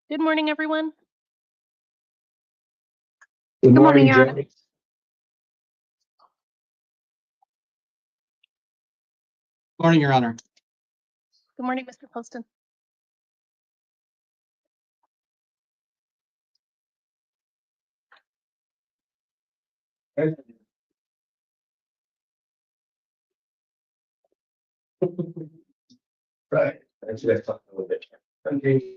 Good morning, everyone. Good Good morning, morning, Your Honor. Judge. Morning, Your Honor. Good morning, Mr. Poston. Right, that's what I talked a little bit. Okay.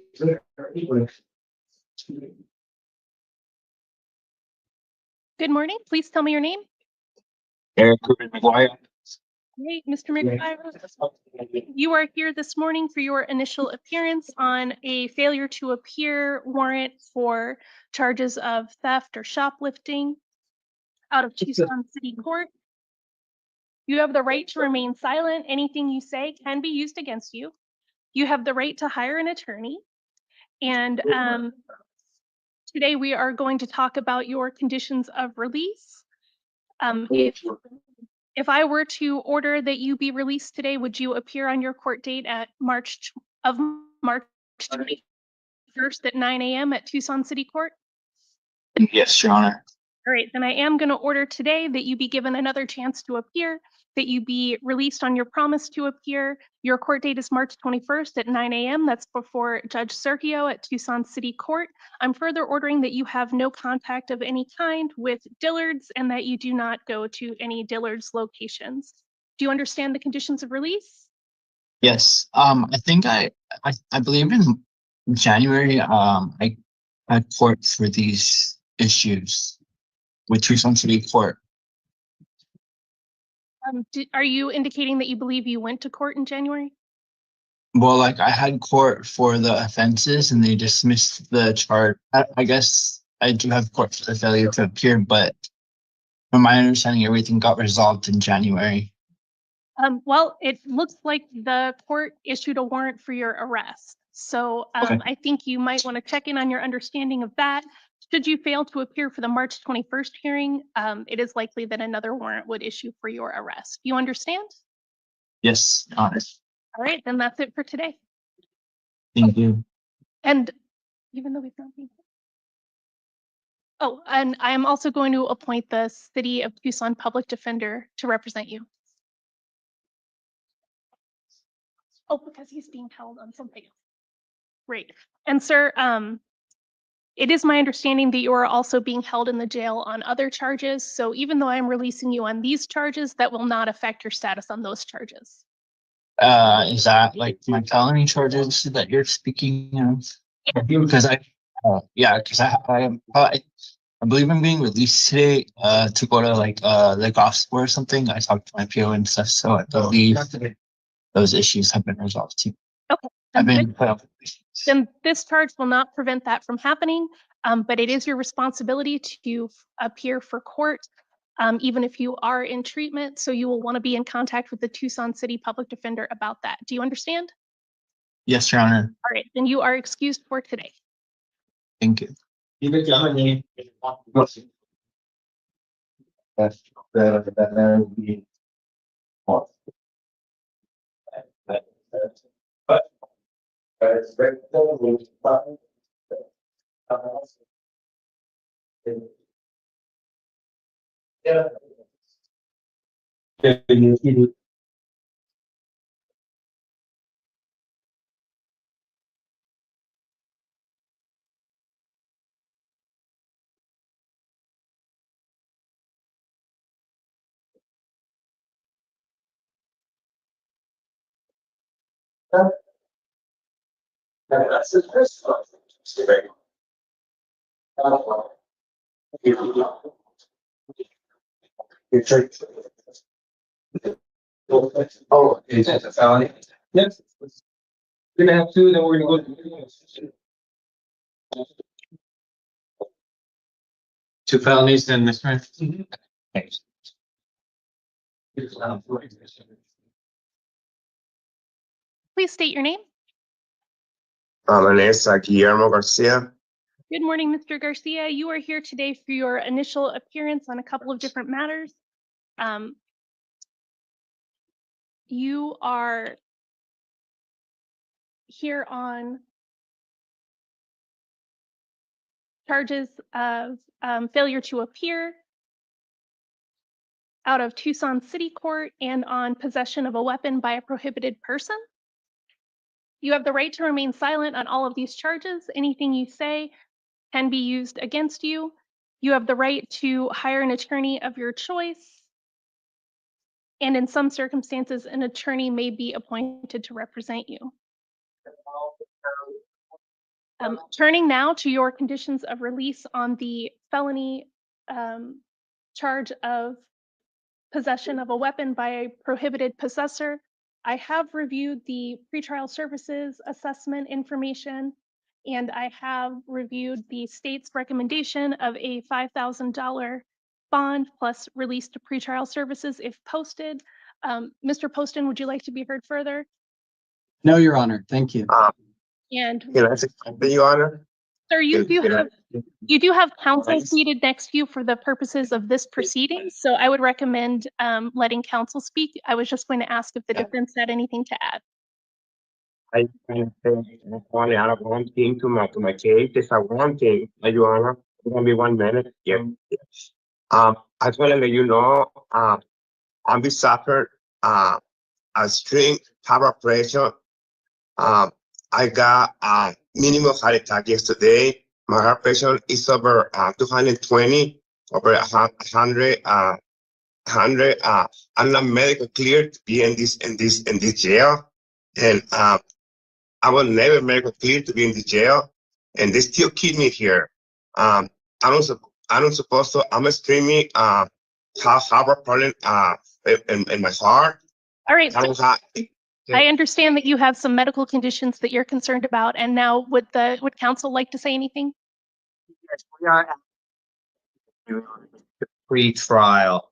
Good morning. Please tell me your name. Eric McGuire. Great, Mr. McIver. You are here this morning for your initial appearance on a failure to appear warrant for charges of theft or shoplifting out of Tucson City Court. You have the right to remain silent. Anything you say can be used against you. You have the right to hire an attorney. And today we are going to talk about your conditions of release. If I were to order that you be released today, would you appear on your court date at March 21st at 9 a.m. at Tucson City Court? Yes, Your Honor. All right, then I am going to order today that you be given another chance to appear, that you be released on your promise to appear. Your court date is March 21st at 9 a.m. That's before Judge Sergio at Tucson City Court. I'm further ordering that you have no contact of any kind with Dillard's and that you do not go to any Dillard's locations. Do you understand the conditions of release? Yes. I think I believe in January, I had court for these issues with Tucson City Court. Are you indicating that you believe you went to court in January? Well, like I had court for the offenses and they dismissed the charge. I guess I do have court for the failure to appear, but from my understanding, everything got resolved in January. Well, it looks like the court issued a warrant for your arrest. So Okay. I think you might want to check in on your understanding of that. Should you fail to appear for the March 21st hearing, it is likely that another warrant would issue for your arrest. You understand? Yes, honest. All right, then that's it for today. Thank you. And even though we've not been. Oh, and I am also going to appoint the City of Tucson Public Defender to represent you. Oh, because he's being held on something else. Great. And sir, it is my understanding that you are also being held in the jail on other charges. So even though I'm releasing you on these charges, that will not affect your status on those charges. Is that like my felony charges that you're speaking of? Because I believe I'm being released today to go to like the gospel or something. I talked to my PO and stuff, so I believe those issues have been resolved too. Okay. I've been put up with issues. Then this charge will not prevent that from happening, but it is your responsibility to appear for court, even if you are in treatment. So you will want to be in contact with the Tucson City Public Defender about that. Do you understand? Yes, Your Honor. All right, then you are excused for today. Thank you. Oh, is that a felony? Yes. We're gonna have two, then we're gonna go. Two felonies, then, Mr. Thanks. Please state your name. My name is Guillermo Garcia. Good morning, Mr. Garcia. You are here today for your initial appearance on a couple of different matters. You are here on charges of failure to appear out of Tucson City Court and on possession of a weapon by a prohibited person. You have the right to remain silent on all of these charges. Anything you say can be used against you. You have the right to hire an attorney of your choice. And in some circumstances, an attorney may be appointed to represent you. Turning now to your conditions of release on the felony charge of possession of a weapon by a prohibited possessor. I have reviewed the pretrial services assessment information, and I have reviewed the state's recommendation of a $5,000 bond plus release to pretrial services if posted. Mr. Poston, would you like to be heard further? No, Your Honor. Thank you. And Can I say something, Your Honor? sir, you do have counsel Please. seated next to you for the purposes of this proceeding, so I would recommend letting counsel speak. I was just going to ask if the defense had anything to add. I can say only out of one thing to my case. There's a one thing, Your Honor. It's gonna be 1 minute. Yeah. I just want to let you know, we suffered a string heart pressure. I got a minimum heart attack yesterday. My heart pressure is over 220, over 100. I'm not medical cleared to be in this jail, and I was never medical cleared to be in the jail, and they still keep me here. I don't supposed to. I'm extremely have a problem in my heart. All right, I so don't have. I understand that you have some medical conditions that you're concerned about, and now would counsel like to say anything? We are at the pre-trial.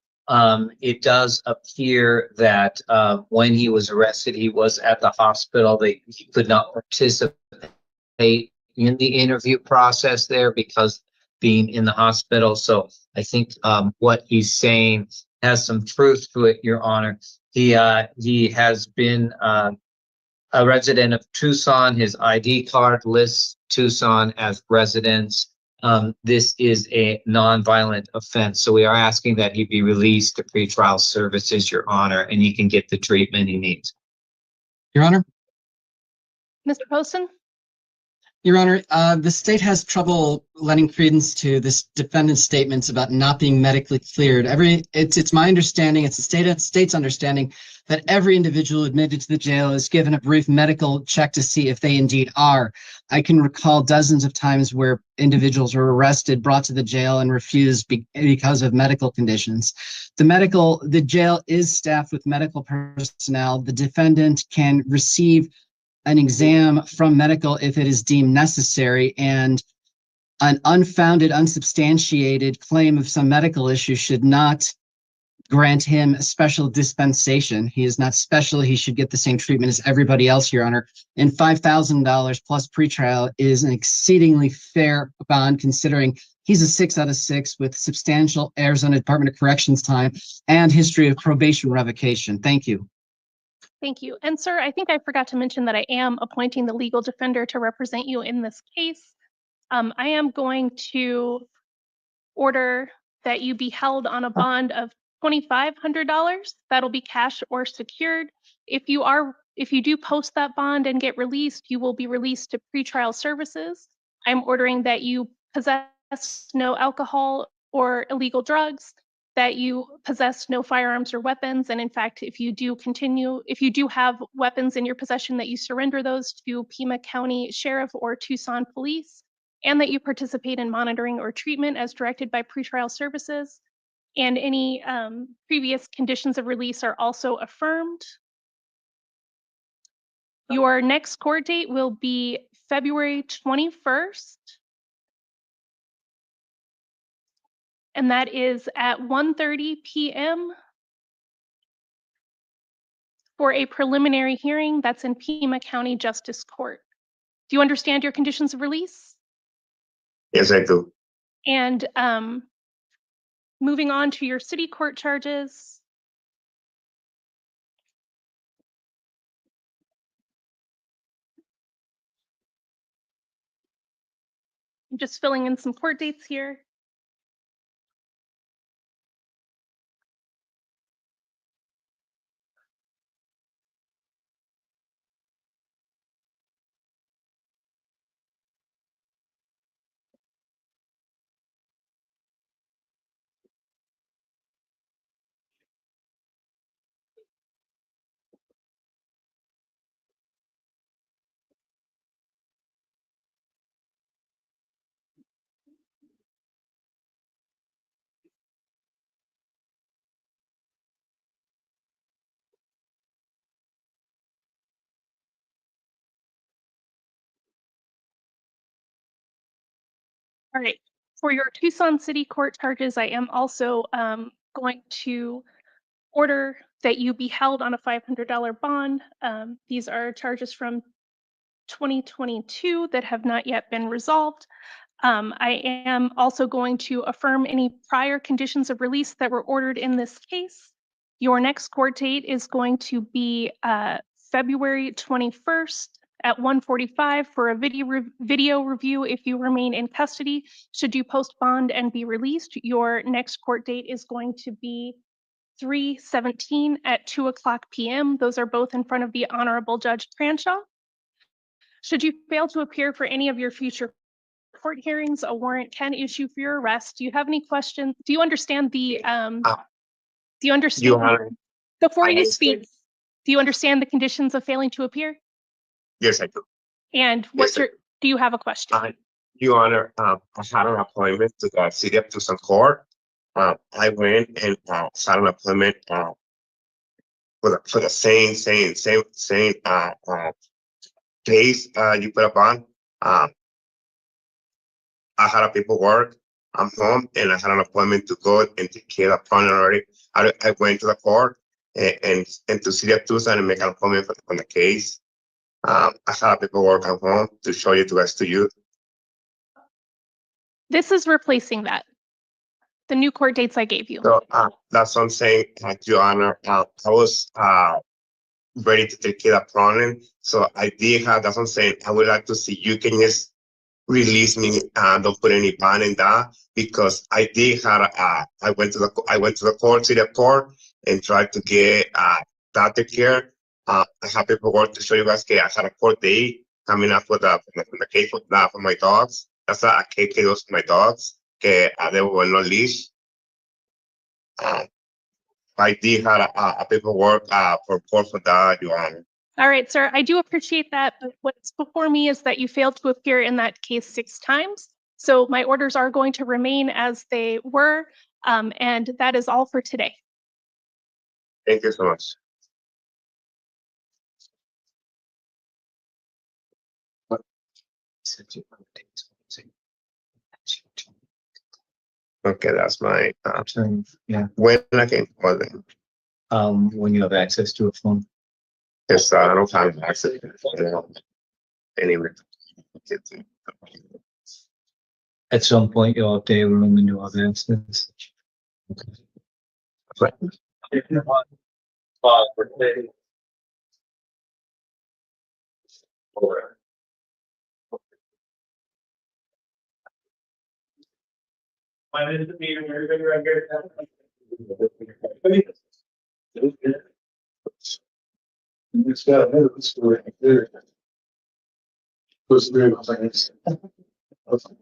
It does appear that when he was arrested, he was at the hospital. He could not participate in the interview process there because being in the hospital. So I think what he's saying has some truth to it, Your Honor. He has been a resident of Tucson. His ID card lists Tucson as residence. This is a non-violent offense. So we are asking that he be released to pretrial services, Your Honor, and he can get the treatment he needs. Your Honor. Mr. Poston? Your Honor, the state has trouble lending credence to this defendant's statements about not being medically cleared. It's my understanding, it's the state's understanding that every individual admitted to the jail is given a brief medical check to see if they indeed are. I can recall dozens of times where individuals were arrested, brought to the jail, and refused because of medical conditions. The jail is staffed with medical personnel. The defendant can receive an exam from medical if it is deemed necessary, and an unfounded, unsubstantiated claim of some medical issue should not grant him a special dispensation. He is not special. He should get the same treatment as everybody else, Your Honor. And $5,000 plus pretrial is an exceedingly fair bond, considering he's a 6 out of 6 with substantial Arizona Department of Corrections time and history of probation revocation. Thank you. Thank you. And sir, I think I forgot to mention that I am appointing the legal defender to represent you in this case. I am going to order that you be held on a bond of $2,500. That'll be cash or secured. If you do post that bond and get released, you will be released to pretrial services. I'm ordering that you possess no alcohol or illegal drugs, that you possess no firearms or weapons. And in fact, if you do have weapons in your possession, that you surrender those to Pima County Sheriff or Tucson Police, and that you participate in monitoring or treatment as directed by pretrial services. And any previous conditions of release are also affirmed. Your next court date will be February 21st. And that is at 1:30 p.m. for a preliminary hearing that's in Pima County Justice Court. Do you understand your conditions of release? Yes, I do. And moving on to your city court charges. just filling in some court dates here. All right, for your Tucson City Court charges, I am also going to order that you be held on a $500 bond. These are charges from 2022 that have not yet been resolved. I am also going to affirm any prior conditions of release that were ordered in this case. Your next court date is going to be February 21st at 1:45 for a video review if you remain in custody. Should you post bond and be released, your next court date is going to be 3/17 at 2:00 p.m. Those are both in front of the Honorable Judge Cranshaw. Should you fail to appear for any of your future court hearings, a warrant can issue for your arrest. Do you have any questions? Do you understand the, do you understand? Your Honor, Before I you understand. speak, do you understand the conditions of failing to appear? Yes, I do. And what's Yes, your, do you have a question? Your Honor, I had an appointment to the city of Tucson court. I went and had an appointment for the same case you put up on. I had a paperwork. I'm home and I had an appointment to go and take care of the appointment already. I went to the court and to city of Tucson and make an appointment on the case. I had a paperwork at home to show you to you. This is replacing that. The new court dates I gave you. So that's what I'm saying, Your Honor. I was ready to take care of the problem. So I did have, that's what I'm saying. I would like to see you can just release me and don't put any ban in that, because I did have I went to the court, city court, and tried to get that take care. I have paperwork to show you guys. I had a court date coming up for the case for my dogs. That's a case for my dogs. They were no leash. I did have a paperwork for that, Your Honor. All right, sir, I do appreciate that, but what's before me is that you failed to appear in that case 6 times. So my orders are going to remain as they were, and that is all for today. Thank you so much. Okay, that's my Yeah, when I can call them. when you have access to a phone. Yes, I don't have access to it. Anyway. At some point, you'll update when you have access. It's got another story there. Goes through, I was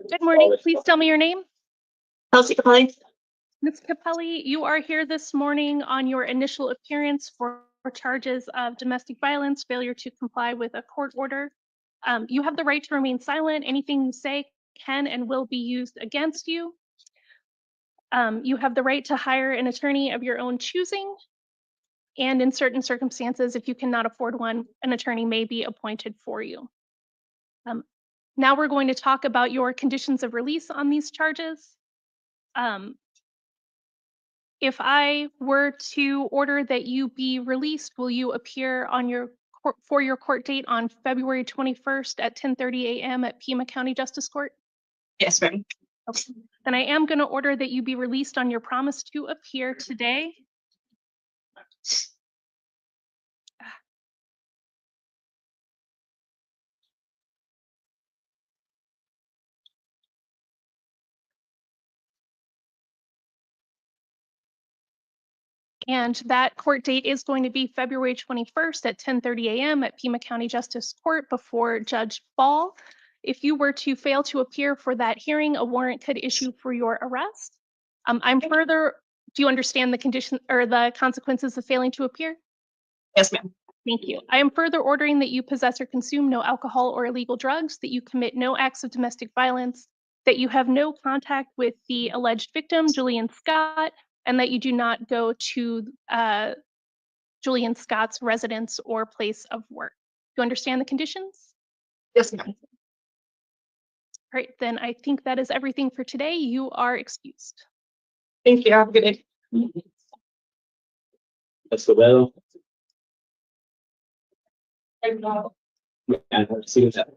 Good morning, please tell me your name. Capelli. Ms. Capelli, you are here this morning on your initial appearance for charges of domestic violence, failure to comply with a court order. You have the right to remain silent. Anything you say can and will be used against you. You have the right to hire an attorney of your own choosing. And in certain circumstances, if you cannot afford one, an attorney may be appointed for you. Now we're going to talk about your conditions of release on these charges. If I were to order that you be released, will you appear on your for your court date on February 21st at 10:30 a.m. at Pima County Justice Court? Yes, ma'am. Okay. Then I am going to order that you be released on your promise to appear today. And that court date is going to be February 21st at 10:30 a.m. at Pima County Justice Court before Judge Ball. If you were to fail to appear for that hearing, a warrant could issue for your arrest. Do you understand the condition or the consequences of failing to appear? Yes, ma'am. Thank you. I am further ordering that you possess or consume no alcohol or illegal drugs, that you commit no acts of domestic violence, that you have no contact with the alleged victim, Julian Scott, and that you do not go to Julian Scott's residence or place of work. Do you understand the conditions? Yes, ma'am. All right, then I think that is everything for today. You are excused. Thank you. Have a good day. Escobedo. And see that.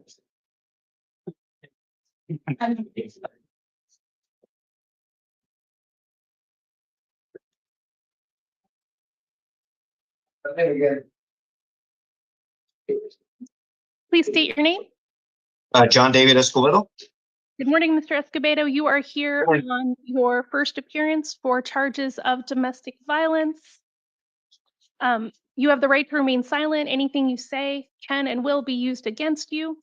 Please state your name. John David Escobedo. Good morning, Mr. Escobedo. You are here Morning. on your first appearance for charges of domestic violence. You have the right to remain silent. Anything you say can and will be used against you.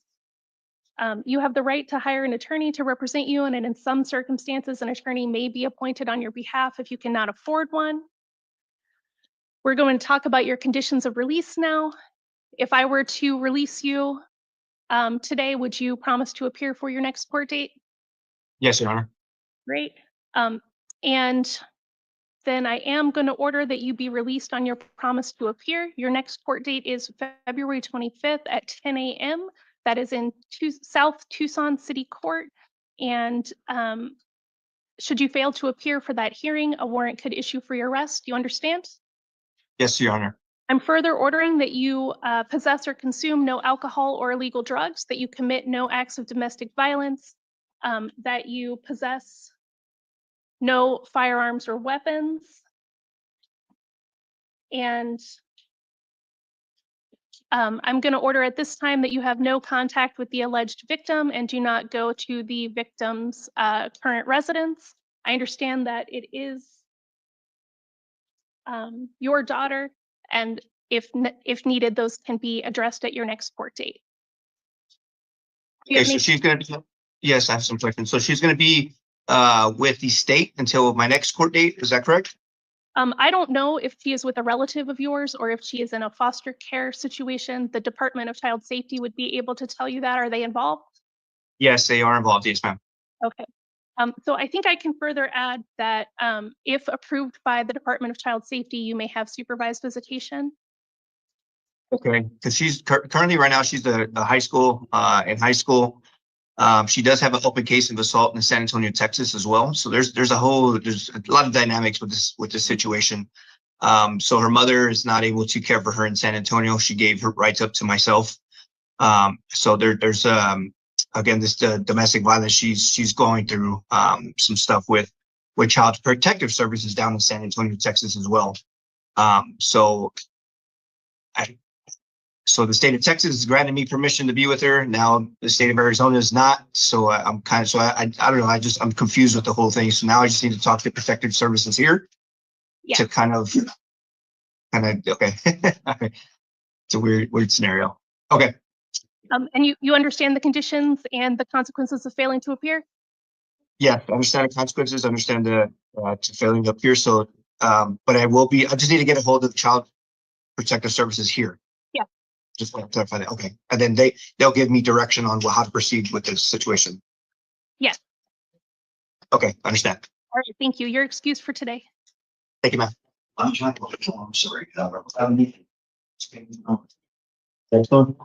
You have the right to hire an attorney to represent you, and in some circumstances, an attorney may be appointed on your behalf if you cannot afford one. We're going to talk about your conditions of release now. If I were to release you today, would you promise to appear for your next court date? Yes, Your Honor. Great. And then I am going to order that you be released on your promise to appear. Your next court date is February 25th at 10 a.m. That is in South Tucson City Court. And should you fail to appear for that hearing, a warrant could issue for your arrest. Do you understand? Yes, Your Honor. I'm further ordering that you possess or consume no alcohol or illegal drugs, that you commit no acts of domestic violence, that you possess no firearms or weapons, and I'm going to order at this time that you have no contact with the alleged victim and do not go to the victim's current residence. I understand that it is your daughter, and if needed, those can be addressed at your next court date. Do you Okay, have so any- she's gonna, yes, I have some questions. So she's gonna be with the state until my next court date, is that correct? I don't know if she is with a relative of yours or if she is in a foster care situation. The Department of Child Safety would be able to tell you that. Are they involved? Yes, they are involved, yes, ma'am. Okay. So I think I can further add that if approved by the Department of Child Safety, you may have supervised visitation. Okay, because she's currently, right now, she's a high school, in high school. She does have an open case of assault in San Antonio, Texas as well. So there's a lot of dynamics with this situation. So her mother is not able to care for her in San Antonio. She gave her rights up to myself. So there's again, this domestic violence she's going through some stuff with Child Protective Services down in San Antonio, Texas as well. So the state of Texas has granted me permission to be with her. Now the state of Arizona is not. So I don't know. I'm confused with the whole thing. So now I just need to talk to Protective Services here to kind of, okay. It's a weird scenario. Okay. And you understand the conditions and the consequences of failing to appear? Yeah, I understand the consequences. I understand the to failing to appear. So, but I just need to get a hold of Child Protective Services here. Yeah. Just want to clarify that. Okay. And then they'll give me direction on how to proceed with this situation. Yes. Okay, understand. All right, thank you. You're excused for today. Thank you, ma'am. I'm sorry. Next one.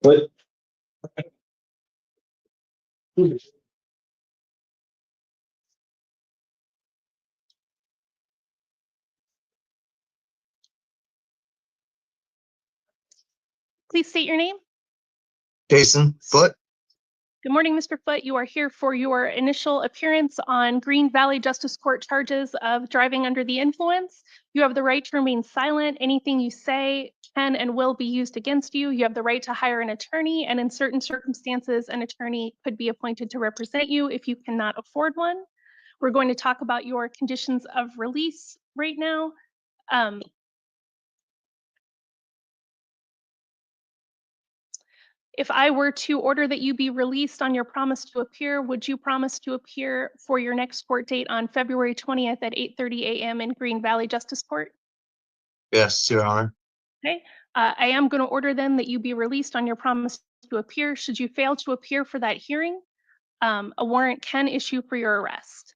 What? Please state your name. Jason Foot. Good morning, Mr. Foote. You are here for your initial appearance on Green Valley Justice Court charges of driving under the influence. You have the right to remain silent. Anything you say can and will be used against you. You have the right to hire an attorney, and in certain circumstances, an attorney could be appointed to represent you if you cannot afford one. We're going to talk about your conditions of release right now. If I were to order that you be released on your promise to appear, would you promise to appear for your next court date on February 20th at 8:30 a.m. in Green Valley Justice Court? Yes, Your Honor. Okay. I am going to order then that you be released on your promise to appear. Should you fail to appear for that hearing, a warrant can issue for your arrest.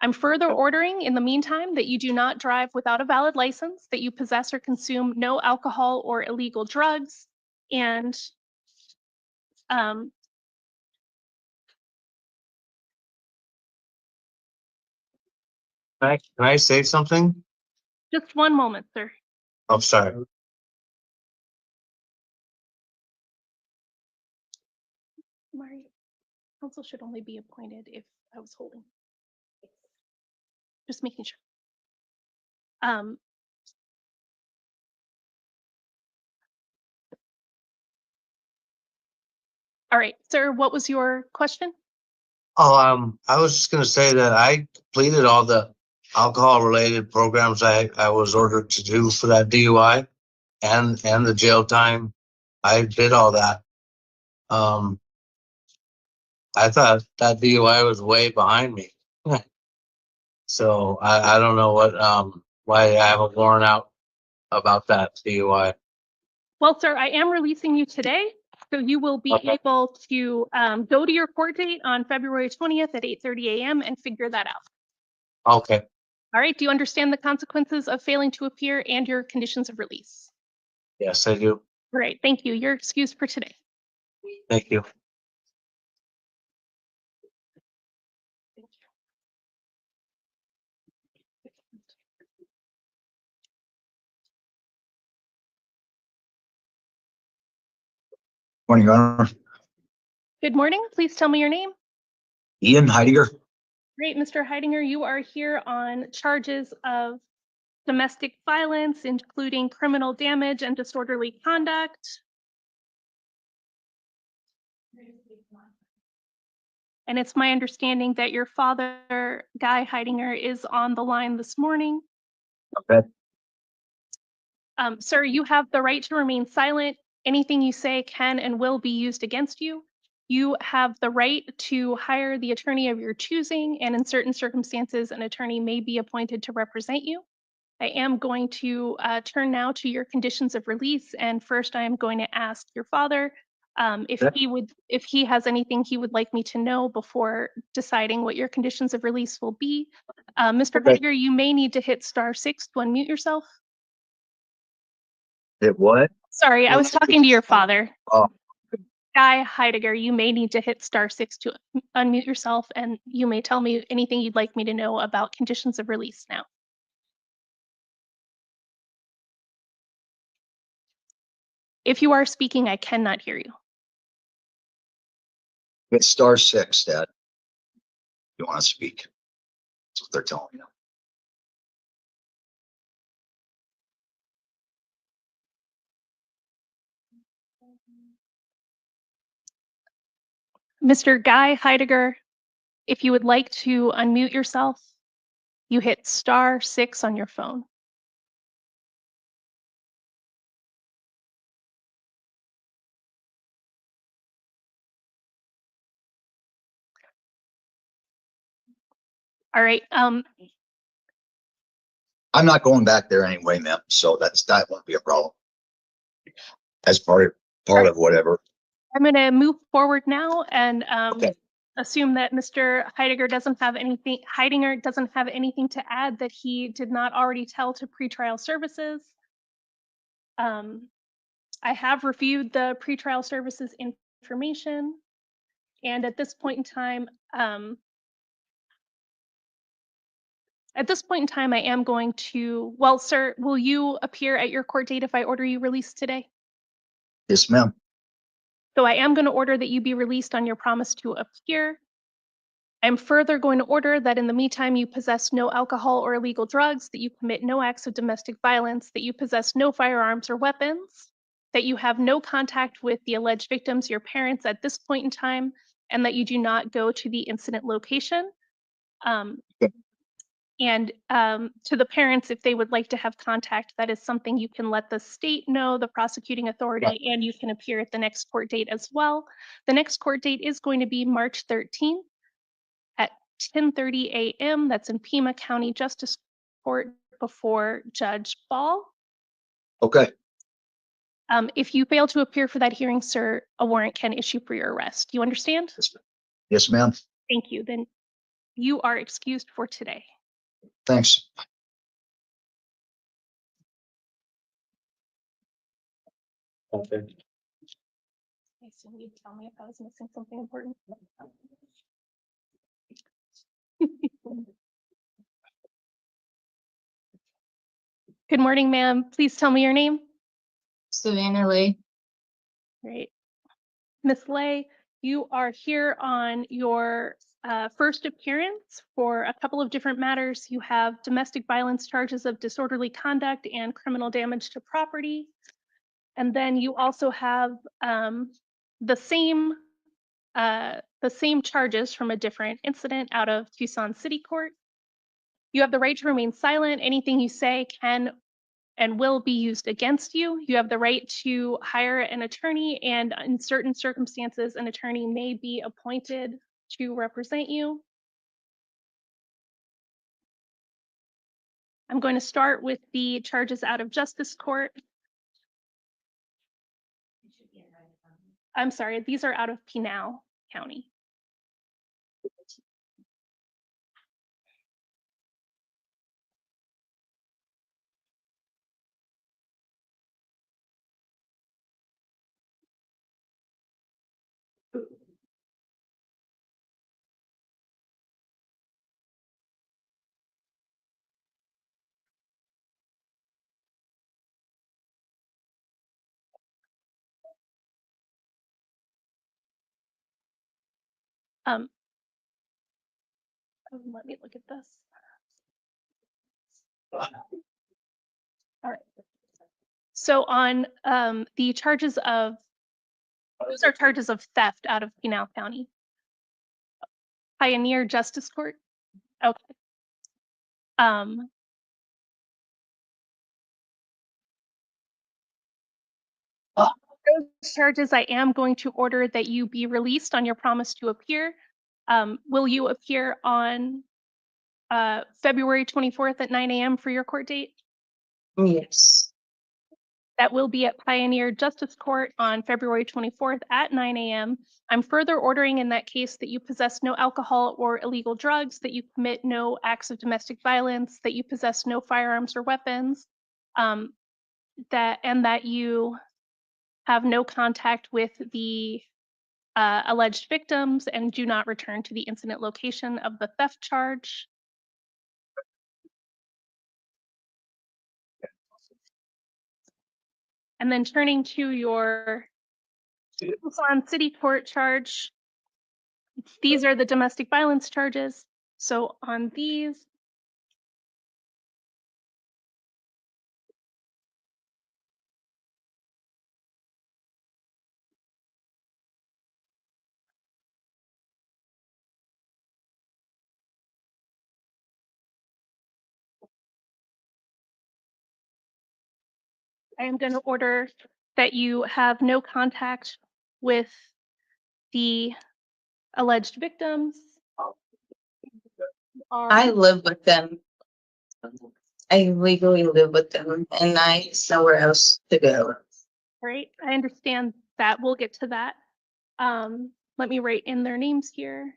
I'm further ordering in the meantime that you do not drive without a valid license, that you possess or consume no alcohol or illegal drugs, and Can I say something? just one moment, sir. I'm sorry. Mari, counsel should only be appointed if I was holding. Just making sure. All right, sir, what was your question? Oh, I was just gonna say that I completed all the alcohol-related programs I was ordered to do for that DUI and the jail time. I did all that. I thought that DUI was way behind me. So I don't know what, why I have a warrant out about that DUI. Well, sir, I am releasing you today, so you will be able to go to your court date on February 20th at 8:30 a.m. and figure that out. Okay, All right, do you understand the consequences of failing to appear and your conditions of release? yes, I do. Great, thank you. You're excused for today. Thank you. Morning, Your Honor. Good morning. Please tell me your name. Ian Heidinger. Great, Mr. Heidinger, you are here on charges of domestic violence, including criminal damage and disorderly conduct. And it's my understanding that your father, Guy Heidinger, is on the line this morning. Okay. Sir, you have the right to remain silent. Anything you say can and will be used against you. You have the right to hire the attorney of your choosing, and in certain circumstances, an attorney may be appointed to represent you. I am going to turn now to your conditions of release, and first I am going to ask your father if he has anything he would like me to know before deciding what your conditions of release will be. Mr. Heidinger, you may need to hit *6 to unmute yourself. It what? Sorry, I was talking to your father. Oh. Guy Heidinger, you may need to hit *6 to unmute yourself, and you may tell me anything you'd like me to know about conditions of release now. If you are speaking, I cannot hear you. It's *6, Dad. You want to speak? That's what they're telling you. Mr. Guy Heidinger, if you would like to unmute yourself, you hit *6 on your phone. All right. I'm not going back there anyway, ma'am. So that won't be a problem. As part of whatever. I'm going to move forward now and Okay. assume that Mr. Heidinger doesn't have anything to add that he did not already tell to pretrial services. I have reviewed the pretrial services information, and at this point in time, I am going to, well, sir, will you appear at your court date if I order you released today? Yes, ma'am. So I am going to order that you be released on your promise to appear. I'm further going to order that in the meantime, you possess no alcohol or illegal drugs, that you commit no acts of domestic violence, that you possess no firearms or weapons, that you have no contact with the alleged victims, your parents, at this point in time, and that you do not go to the incident location. And to the parents, if they would like to have contact, that is something you can let the state know, the prosecuting authority, and you can appear at the next court date as well. The next court date is going to be March 13th at 10:30 a.m. That's in Pima County Justice Court before Judge Ball. Okay. If you fail to appear for that hearing, sir, a warrant can issue for your arrest. You understand? Yes, ma'am. Thank you. Then you are excused for today. Thanks. Okay. Okay, so you'd tell me if I was missing something important. Good morning, ma'am. Please tell me your name. Savannah Lei. Great. Miss Lei, you are here on your first appearance for a couple of different matters. You have domestic violence charges of disorderly conduct and criminal damage to property. And then you also have the same charges from a different incident out of Tucson City Court. You have the right to remain silent. Anything you say can and will be used against you. You have the right to hire an attorney, and in certain circumstances, an attorney may be appointed to represent you. I'm going to start with the charges out of Justice Court. I'm sorry, these are out of Pinal County. Let me look at this. All right. So on the charges of, those are charges of theft out of Pinal County. Pioneer Justice Court. Okay. Those charges, I am going to order that you be released on your promise to appear. Will you appear on February 24th at 9 a.m. for your court date? Yes. That will be at Pioneer Justice Court on February 24th at 9 a.m. I'm further ordering in that case that you possess no alcohol or illegal drugs, that you commit no acts of domestic violence, that you possess no firearms or weapons, that you have no contact with the alleged victims and do not return to the incident location of the theft charge. And then turning to your Tucson City Court charge, these are the domestic violence charges. So on these, I am going to order that you have no contact with the alleged victims. I live with them. I legally live with them and I somewhere else to go. Right, I understand that. We'll get to that. Let me write in their names here.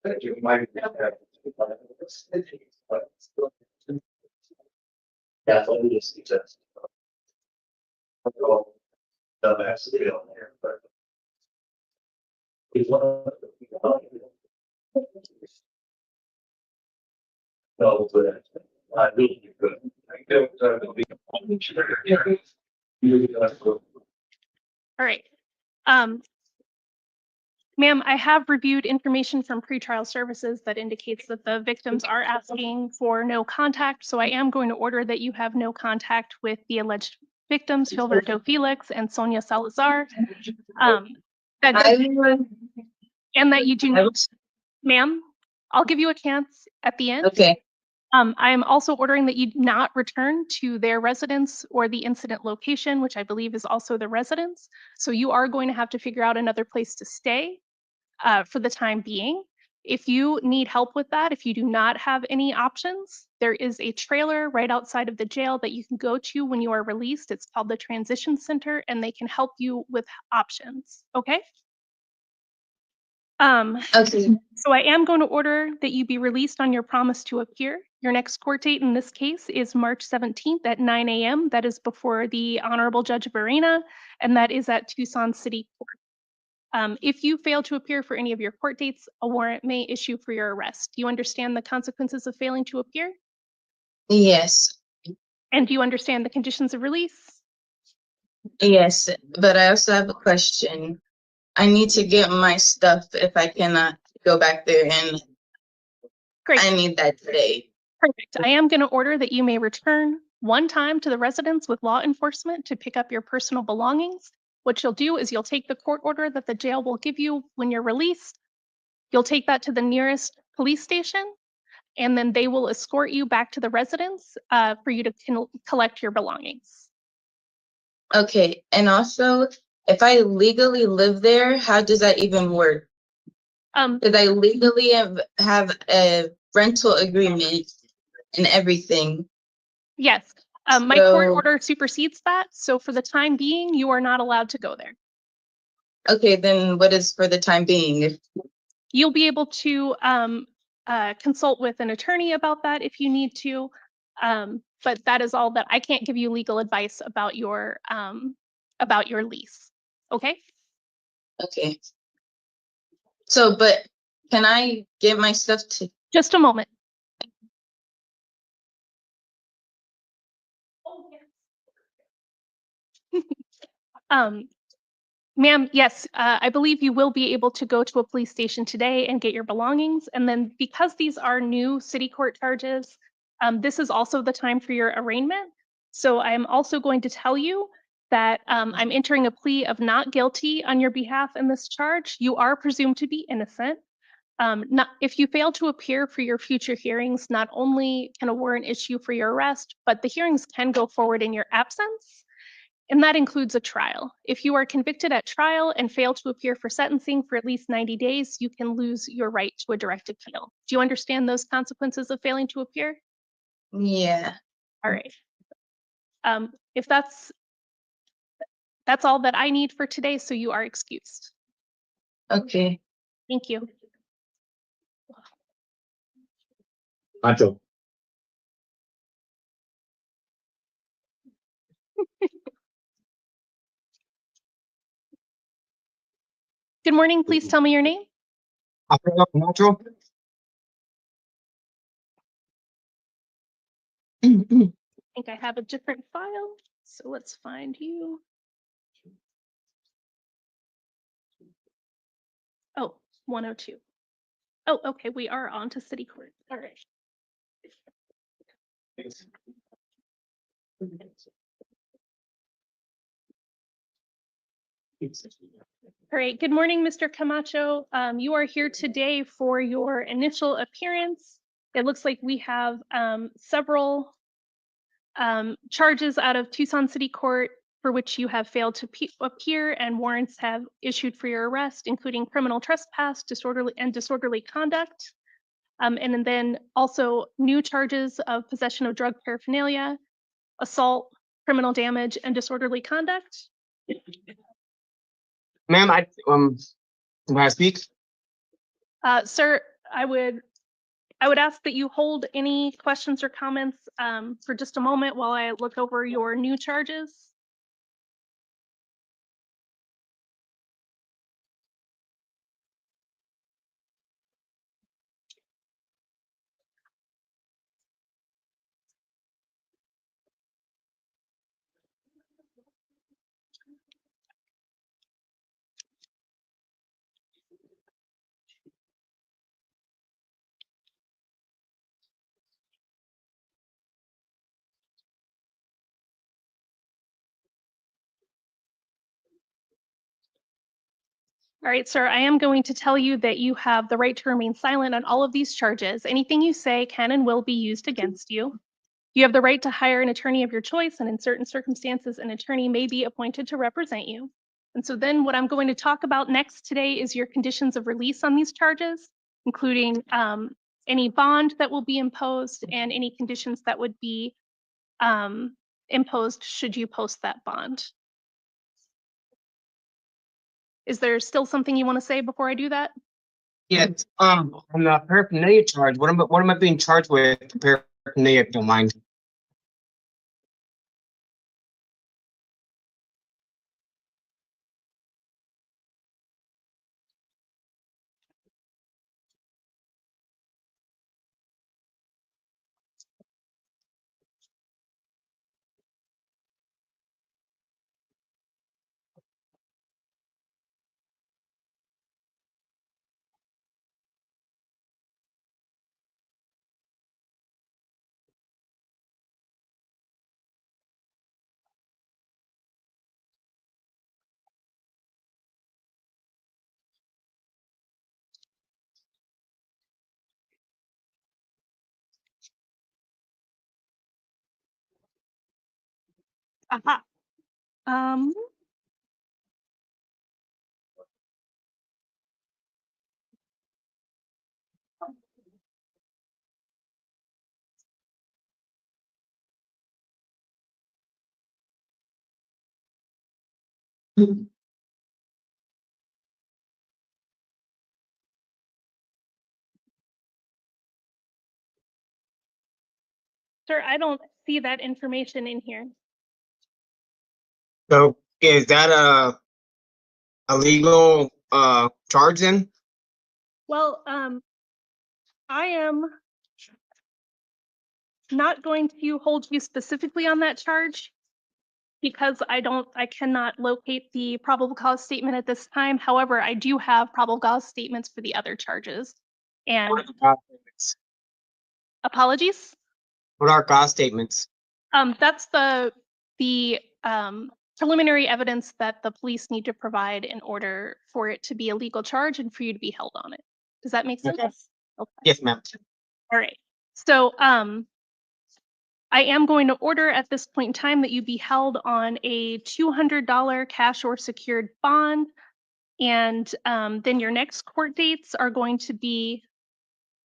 That's all it is. Dumbass to be on there, but. He's one of the. No, but I really good. All right. Ma'am, I have reviewed information from pretrial services that indicates that the victims are asking for no contact. So I am going to order that you have no contact with the alleged victims, Gilberto Felix and Sonia Salazar. That does- and that you do not, ma'am, I'll give you a chance at the end. Okay, I am also ordering that you not return to their residence or the incident location, which I believe is also the residence. So you are going to have to figure out another place to stay for the time being. If you need help with that, if you do not have any options, there is a trailer right outside of the jail that you can go to when you are released. It's called the Transition Center, and they can help you with options. Okay? okay, So I am going to order that you be released on your promise to appear. Your next court date in this case is March 17th at 9 a.m. That is before the Honorable Judge Barrena, and that is at Tucson City Court. If you fail to appear for any of your court dates, a warrant may issue for your arrest. Do you understand the consequences of failing to appear? yes, And do you understand the conditions of release? yes, but I also have a question. I need to get my stuff if I cannot go back there, and Great. I need that today. Perfect. I am going to order that you may return one time to the residence with law enforcement to pick up your personal belongings. What you'll do is you'll take the court order that the jail will give you when you're released. You'll take that to the nearest police station, and then they will escort you back to the residence for you to collect your belongings. Okay, and also, if I legally live there, how does that even work? Because I legally have a rental agreement and everything. Yes, my court So- order supersedes that. So for the time being, you are not allowed to go there. Okay, then what is for the time being? You'll be able to consult with an attorney about that if you need to. But that is all that I can't give you legal advice about your lease. Okay? Okay. So, but can I get my stuff to? Just a moment. Ma'am, yes, I believe you will be able to go to a police station today and get your belongings. And then because these are new city court charges, this is also the time for your arraignment. So I'm also going to tell you that I'm entering a plea of not guilty on your behalf in this charge. You are presumed to be innocent. If you fail to appear for your future hearings, not only can a warrant issue for your arrest, but the hearings can go forward in your absence. And that includes a trial. If you are convicted at trial and fail to appear for sentencing for at least 90 days, you can lose your right to a direct appeal. Do you understand those consequences of failing to appear? Yeah. All right. If that's all that I need for today, so you are excused. Okay. Thank you. Macho. Good morning. Please tell me your name. Camacho. I think I have a different file, so let's find you. Oh, 102. Oh, okay, we are on to city court. All right. All right, good morning, Mr. Camacho. You are here today for your initial appearance. It looks like we have several charges out of Tucson City Court for which you have failed to appear, and warrants have issued for your arrest, including criminal trespass, disorderly conduct, and then also new charges of possession of drug paraphernalia, assault, criminal damage, and disorderly conduct. Ma'am, may I speak? Sir, I would ask that you hold any questions or comments for just a moment while I look over your new charges. All right, sir, I am going to tell you that you have the right to remain silent on all of these charges. Anything you say can and will be used against you. You have the right to hire an attorney of your choice, and in certain circumstances, an attorney may be appointed to represent you. And so then what I'm going to talk about next today is your conditions of release on these charges, including any bond that will be imposed and any conditions that would be imposed should you post that bond. Is there still something you want to say before I do that? Yes, on the paraphernalia charge, what am I being charged with for paraphernalia, if you don't mind? Aha. Sir, I don't see that information in here. So is that a legal charge then? Well, I am not going to hold you specifically on that charge because I cannot locate the probable cause statement at this time. However, I do have probable cause statements for the other charges. And apologies. What are cause statements? That's the preliminary evidence that the police need to provide in order for it to be a legal charge and for you to be held on it. Does that make sense? Okay. Okay. Yes, ma'am. All right. So I am going to order at this point in time that you be held on a $200 cash or secured bond. And then your next court dates are going to be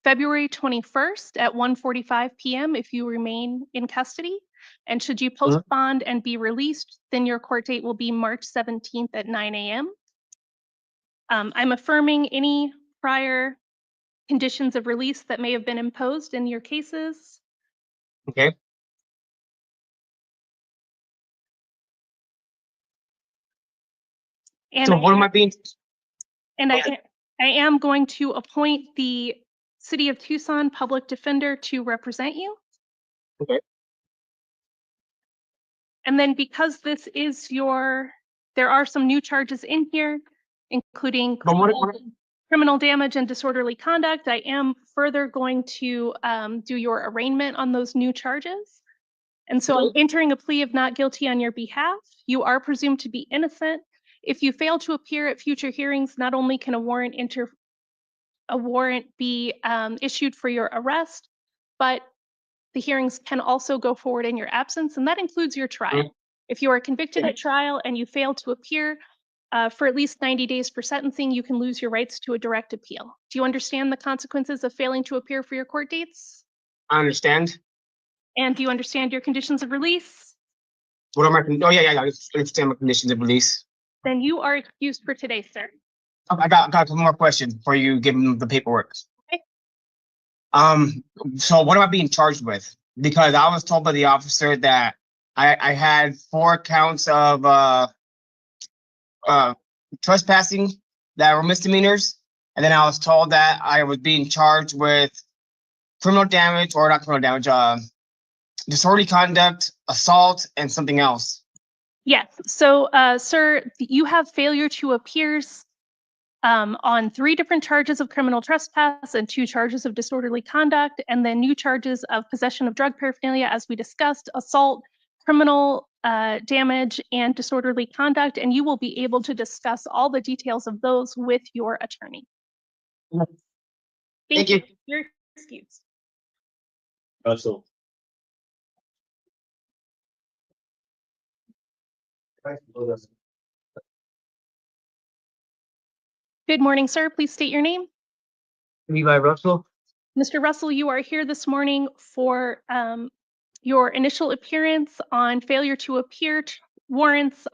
February 21st at 1:45 p.m. if you remain in custody. And should you post bond and be released, then your court date will be March 17th at 9 a.m. I'm affirming any prior conditions of release that may have been imposed in your cases. Okay. And So what am I being? And I am going to appoint the City of Tucson Public Defender to represent you. Okay. And then because this is there are some new charges in here, including criminal damage and disorderly conduct. I am further going to do your arraignment on those new charges. And so I'm entering a plea of not guilty on your behalf. You are presumed to be innocent. If you fail to appear at future hearings, not only can a warrant be issued for your arrest, but the hearings can also go forward in your absence, and that includes your trial. If you are convicted at trial and you fail to appear for at least 90 days for sentencing, you can lose your rights to a direct appeal. Do you understand the consequences of failing to appear for your court dates? I understand. And do you understand your conditions of release? What am I? Oh yeah. I understand my conditions of release. Then you are excused for today, sir. I got one more question before you give them the paperwork. Okay. So what am I being charged with? Because I was told by the officer that I had 4 counts of trespassing that were misdemeanors, and then I was told that I was being charged with criminal damage, or not criminal damage, disorderly conduct, assault, and something else. Yes. So, sir, you have failure to appears on 3 different charges of criminal trespass and 2 charges of disorderly conduct, and then new charges of possession of drug paraphernalia, as we discussed, assault, criminal damage, and disorderly conduct. And you will be able to discuss all the details of those with your attorney. Thank you. You're excused. Russell. Good morning, sir. Please state your name. Levi Russell? Mr. Russell, you are here this morning for your initial appearance on failure to appear warrants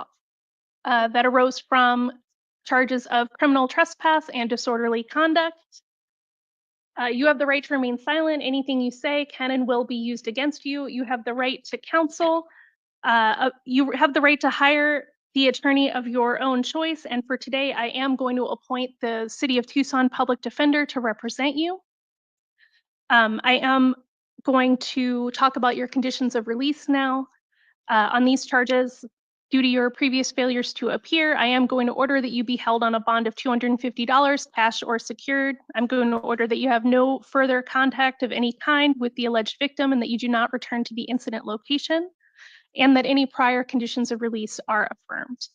that arose from charges of criminal trespass and disorderly conduct. You have the right to remain silent. Anything you say can and will be used against you. You have the right to counsel. You have the right to hire the attorney of your own choice. And for today, I am going to appoint the City of Tucson Public Defender to represent you. I am going to talk about your conditions of release now. On these charges, due to your previous failures to appear, I am going to order that you be held on a bond of $250, cash or secured. I'm going to order that you have no further contact of any kind with the alleged victim and that you do not return to the incident location, and that any prior conditions of release are affirmed.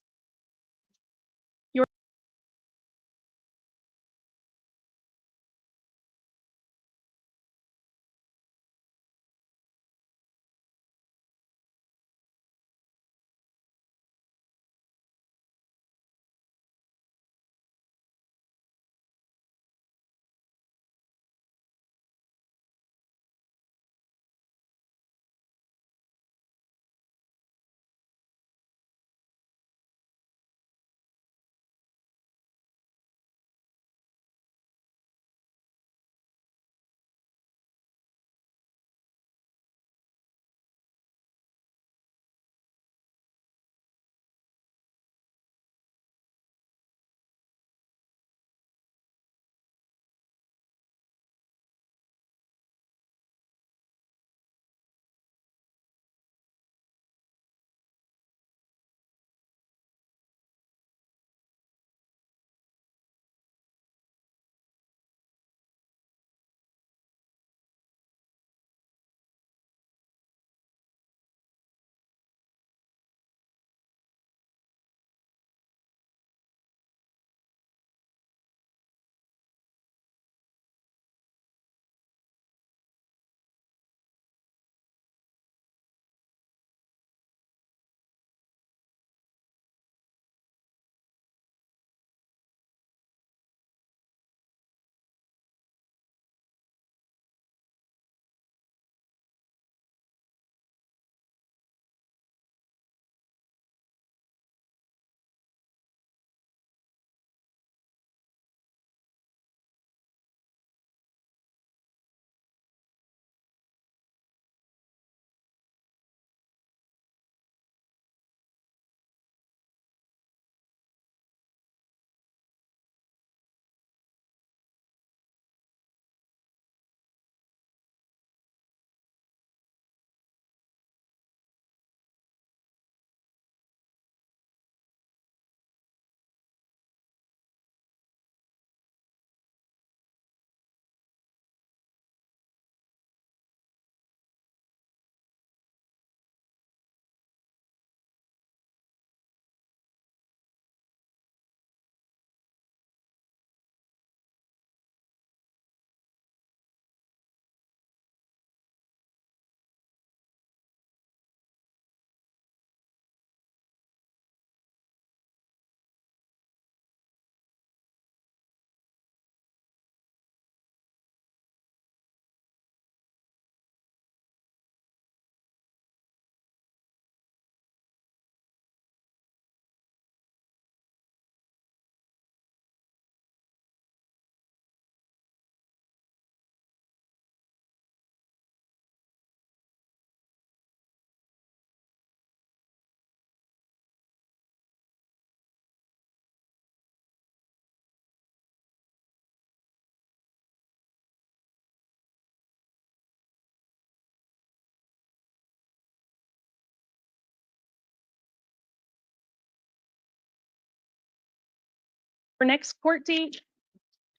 Our next court date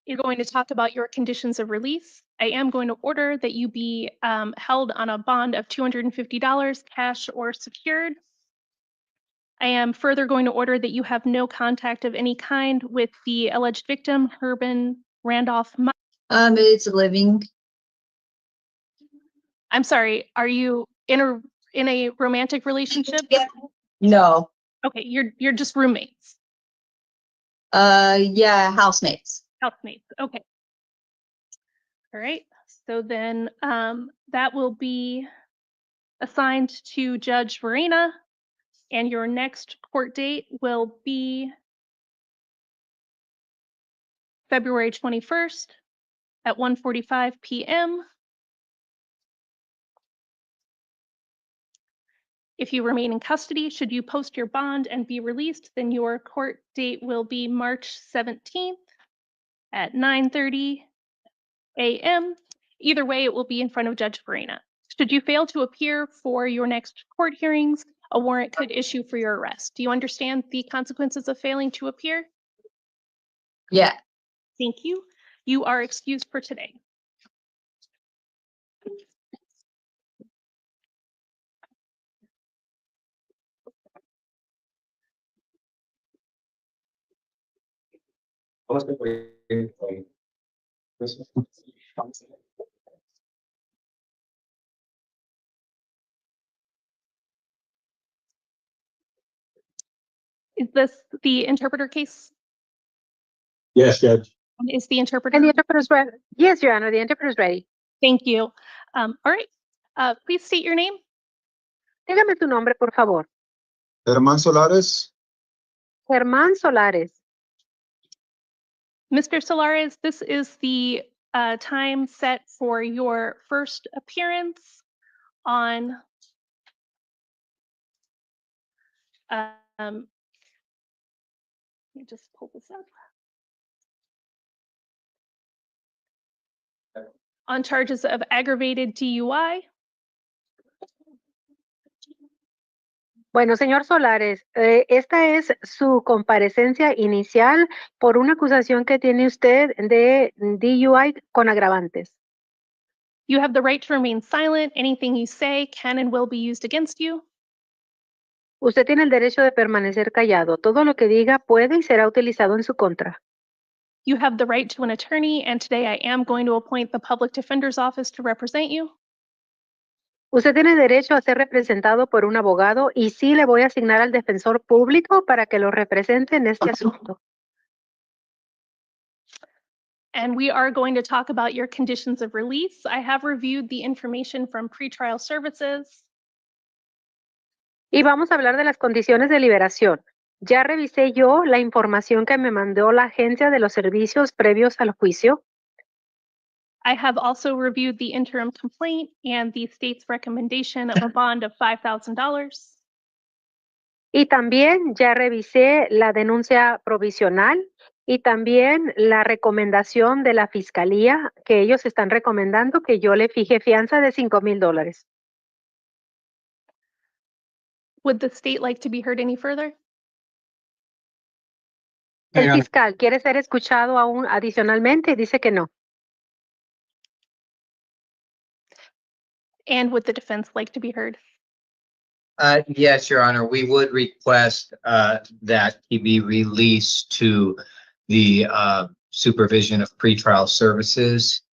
is going to talk about your conditions of release. I am going to order that you be held on a bond of $250, cash or secured. I am further going to order that you have no contact of any kind with the alleged victim, Herman Randolph. It's living. I'm sorry, are you in a romantic relationship? No. Okay, you're just roommates, Yeah, housemates. housemates. Okay. All right. So then that will be assigned to Judge Verena, and your next court date will be February 21st at 1:45 p.m. If you remain in custody, should you post your bond and be released, then your court date will be March 17th at 9:30 a.m. Either way, it will be in front of Judge Verena. Should you fail to appear for your next court hearings, a warrant could issue for your arrest. Do you understand the consequences of failing to appear? Yeah. Thank you. You are excused for today. Is this the interpreter case? Yes, Judge. Is the interpreter? And the interpreter's ready. Yes, Your Honor, the interpreter's ready. Thank you. All right. Please state your name. Dígame tu nombre, por favor. Herman Solares. Herman Solares. Mr. Solares, this is the time set for your first appearance on let me just pull this up. On charges of aggravated DUI. Bueno, señor Solares, esta es su comparecencia inicial por una acusación que tiene usted de DUI con agravantes. You have the right to remain silent. Anything you say can and will be used against you. Usted tiene el derecho de permanecer callado. Todo lo que diga puede y será utilizado en su contra. You have the right to an attorney, and today I am going to appoint the Public Defender's Office to represent you. Usted tiene derecho a ser representado por un abogado y sí le voy a asignar al defensor público para que lo represente en este asunto. And we are going to talk about your conditions of release. I have reviewed the information from pretrial services. Y vamos a hablar de las condiciones de liberación. Ya revisé yo la información que me mandó la agencia de los servicios previos al juicio. I have also reviewed the interim complaint and the state's recommendation of a bond of $5,000. Y también ya revisé la denuncia provisional y también la recomendación de la fiscalía que ellos están recomendando que yo le fije fianza de $5,000. Would the state like to be heard any further? El fiscal quiere ser escuchado aún adicionalmente y dice que no. And would the defense like to be heard? Yes, Your Honor, we would request that he be released to the supervision of pretrial services.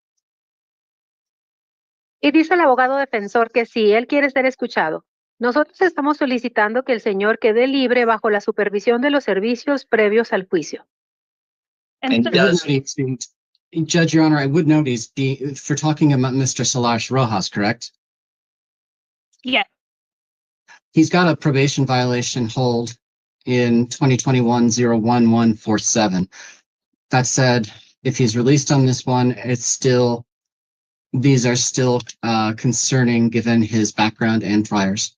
Y dice el abogado defensor que sí, él quiere ser escuchado. Nosotros estamos solicitando que el señor quede libre bajo la supervisión de los servicios previos al juicio. And I would note, Judge, Your Honor, I would note for talking about Mr. Solares Rojas, correct? yeah, He's got a probation violation hold in 2021-01147. That said, if he's released on this one, these are still concerning given his background and priors.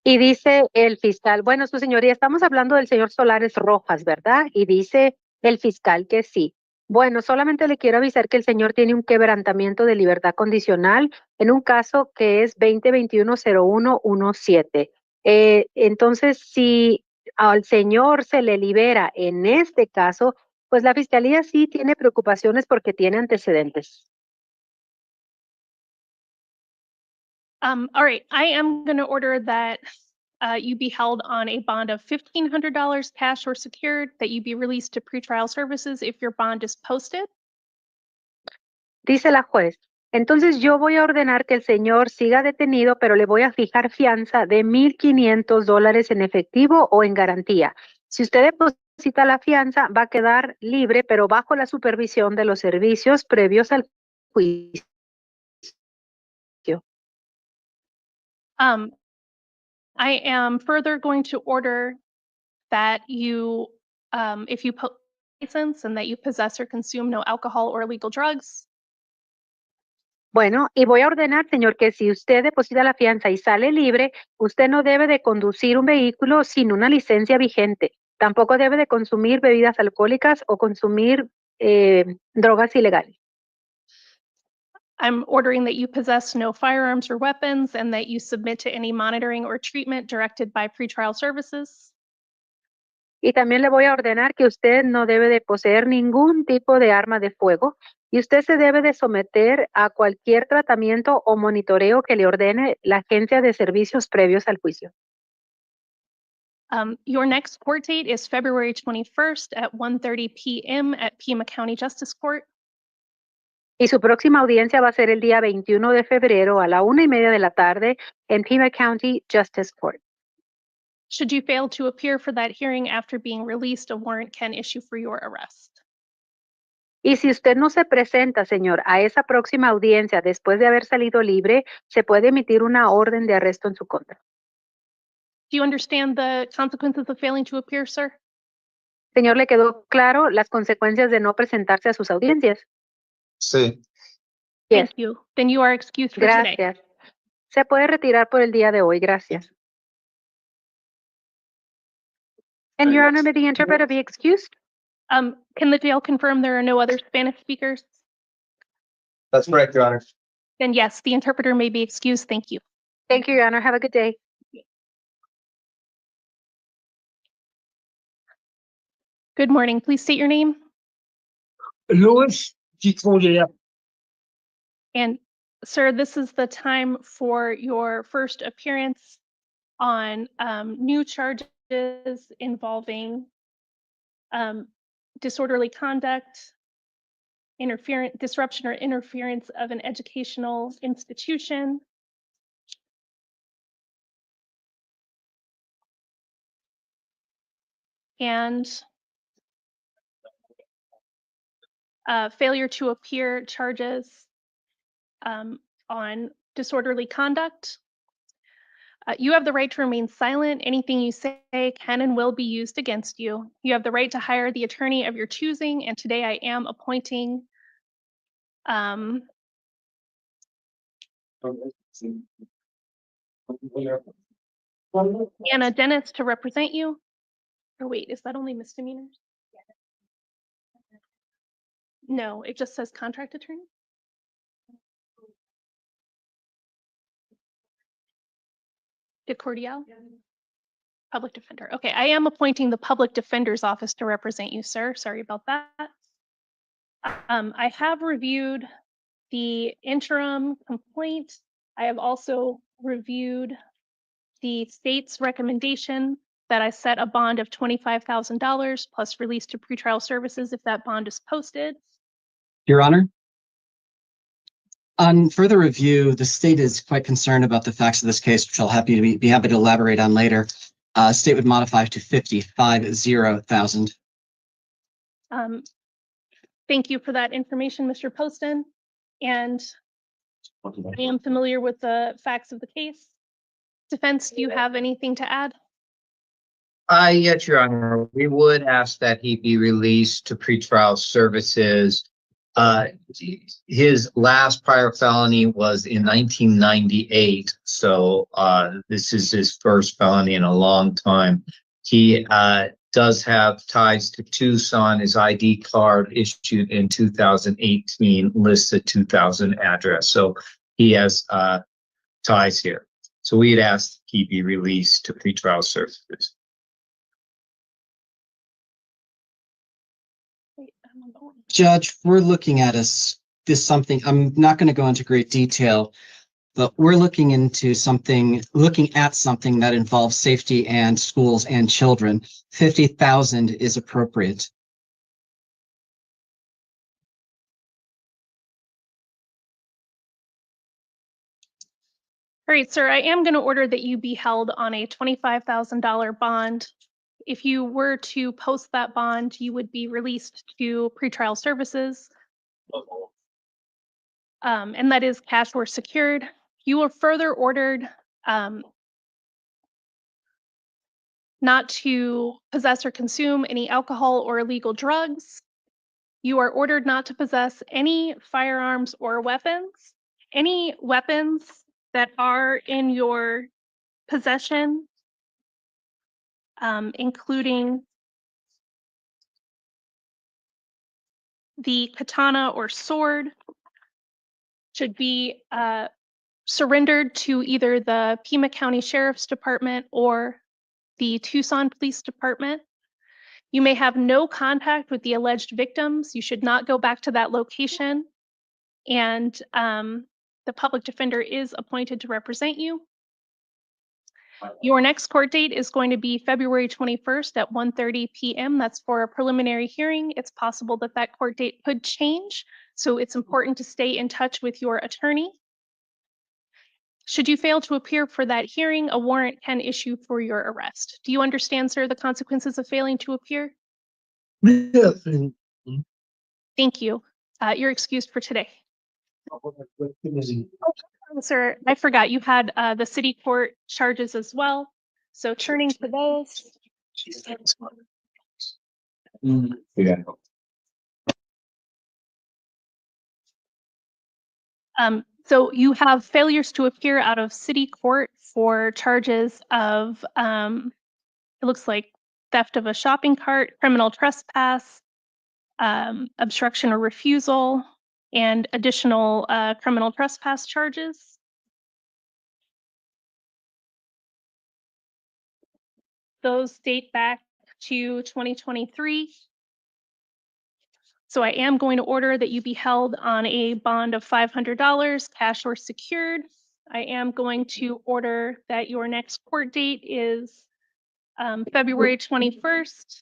Y dice el fiscal, bueno, su señoría, estamos hablando del señor Solares Rojas, ¿verdad? Y dice el fiscal que sí. Bueno, solamente le quiero avisar que el señor tiene un quebrantamiento de libertad condicional en un caso que es 2021-0117. Entonces, si al señor se le libera en este caso, pues la fiscalía sí tiene preocupaciones porque tiene antecedentes. All right, I am going to order that you be held on a bond of $1,500 cash or secured, that you be released to pretrial services if your bond is posted. Dice la juez, entonces yo voy a ordenar que el señor siga detenido, pero le voy a fijar fianza de $1,500 en efectivo o en garantía. Si usted deposita la fianza, va a quedar libre, pero bajo la supervisión de los servicios previos al juicio. I am further going to order that you, if you license and that you possess or consume no alcohol or illegal drugs. Bueno, y voy a ordenar, señor, que si usted deposita la fianza y sale libre, usted no debe de conducir un vehículo sin una licencia vigente. Tampoco debe de consumir bebidas alcohólicas o consumir drogas ilegales. I'm ordering that you possess no firearms or weapons and that you submit to any monitoring or treatment directed by pretrial services. Y también le voy a ordenar que usted no debe de poseer ningún tipo de arma de fuego y usted se debe de someter a cualquier tratamiento o monitoreo que le ordene la agencia de servicios previos al juicio. Your next court date is February 21st at 1:30 p.m. at Pima County Justice Court. Y su próxima audiencia va a ser el día 21 de febrero a la 1:30 de la tarde en Pima County Justice Court. Should you fail to appear for that hearing after being released, a warrant can issue for your arrest. Y si usted no se presenta, señor, a esa próxima audiencia después de haber salido libre, se puede emitir una orden de arresto en su contra. Do you understand the consequences of failing to appear, sir? Señor, ¿le quedó claro las consecuencias de no presentarse a sus audiencias? Sí. Yes. Thank you. Then you are excused for today. Gracias. Se puede retirar por el día de hoy. Gracias. And Your Honor, may the interpreter be excused? Can the jail confirm there are no other Spanish speakers? That's correct, Your Honor. Then yes, the interpreter may be excused. Thank you. Thank you, Your Honor. Have a good day. Good morning. Please state your name. Louis Gicolia. And sir, this is the time for your first appearance on new charges involving disorderly conduct, disruption or interference of an educational institution, and failure to appear charges on disorderly conduct. You have the right to remain silent. Anything you say can and will be used against you. You have the right to hire the attorney of your choosing, and today I am appointing Anna Dennis to represent you. Or wait, is that only misdemeanors? No, it just says contract attorney. De Cordial? Public defender. Okay, I am appointing the public defender's office to represent you, sir. Sorry about that. I have reviewed the interim complaint. I have also reviewed the state's recommendation that I set a bond of $25,000 plus release to pretrial services if that bond is posted. Your Honor, on further review, the state is quite concerned about the facts of this case, which I'll be happy to elaborate on later. State would modify to 50,000. Thank you for that information, Mr. Poston. And I am familiar with the facts of the case. Defense, do you have anything to add? Yes, Your Honor. We would ask that he be released to pretrial services. His last prior felony was in 1998, so this is his first felony in a long time. He does have ties to Tucson. His ID card issued in 2018 lists a 2000 address, so he has ties here. So we'd ask he be released to pretrial services. Judge, we're looking at this something, I'm not going to go into great detail, but we're looking at something that involves safety and schools and children. 50,000 is appropriate. All right, sir, I am going to order that you be held on a $25,000 bond. If you were to post that bond, you would be released to pretrial services. And that is cash or secured. You were further ordered not to possess or consume any alcohol or illegal drugs. You are ordered not to possess any firearms or weapons. Any weapons that are in your possession, including the katana or sword, should be surrendered to either the Pima County Sheriff's Department or the Tucson Police Department. You may have no contact with the alleged victims. You should not go back to that location. And the public defender is appointed to represent you. Your next court date is going to be February 21st at 1:30 p.m. That's for a preliminary hearing. It's possible that that court date could change, so it's important to stay in touch with your attorney. Should you fail to appear for that hearing, a warrant can issue for your arrest. Do you understand, sir, the consequences of failing to appear? Yes. Thank you. You're excused for today. Sir, I forgot you had the city court charges as well. So turning to those. So you have failures to appear out of city court for charges of, it looks like theft of a shopping cart, criminal trespass, obstruction or refusal, and additional criminal trespass charges. Those date back to 2023. So I am going to order that you be held on a bond of $500, cash or secured. I am going to order that your next court date is February 21st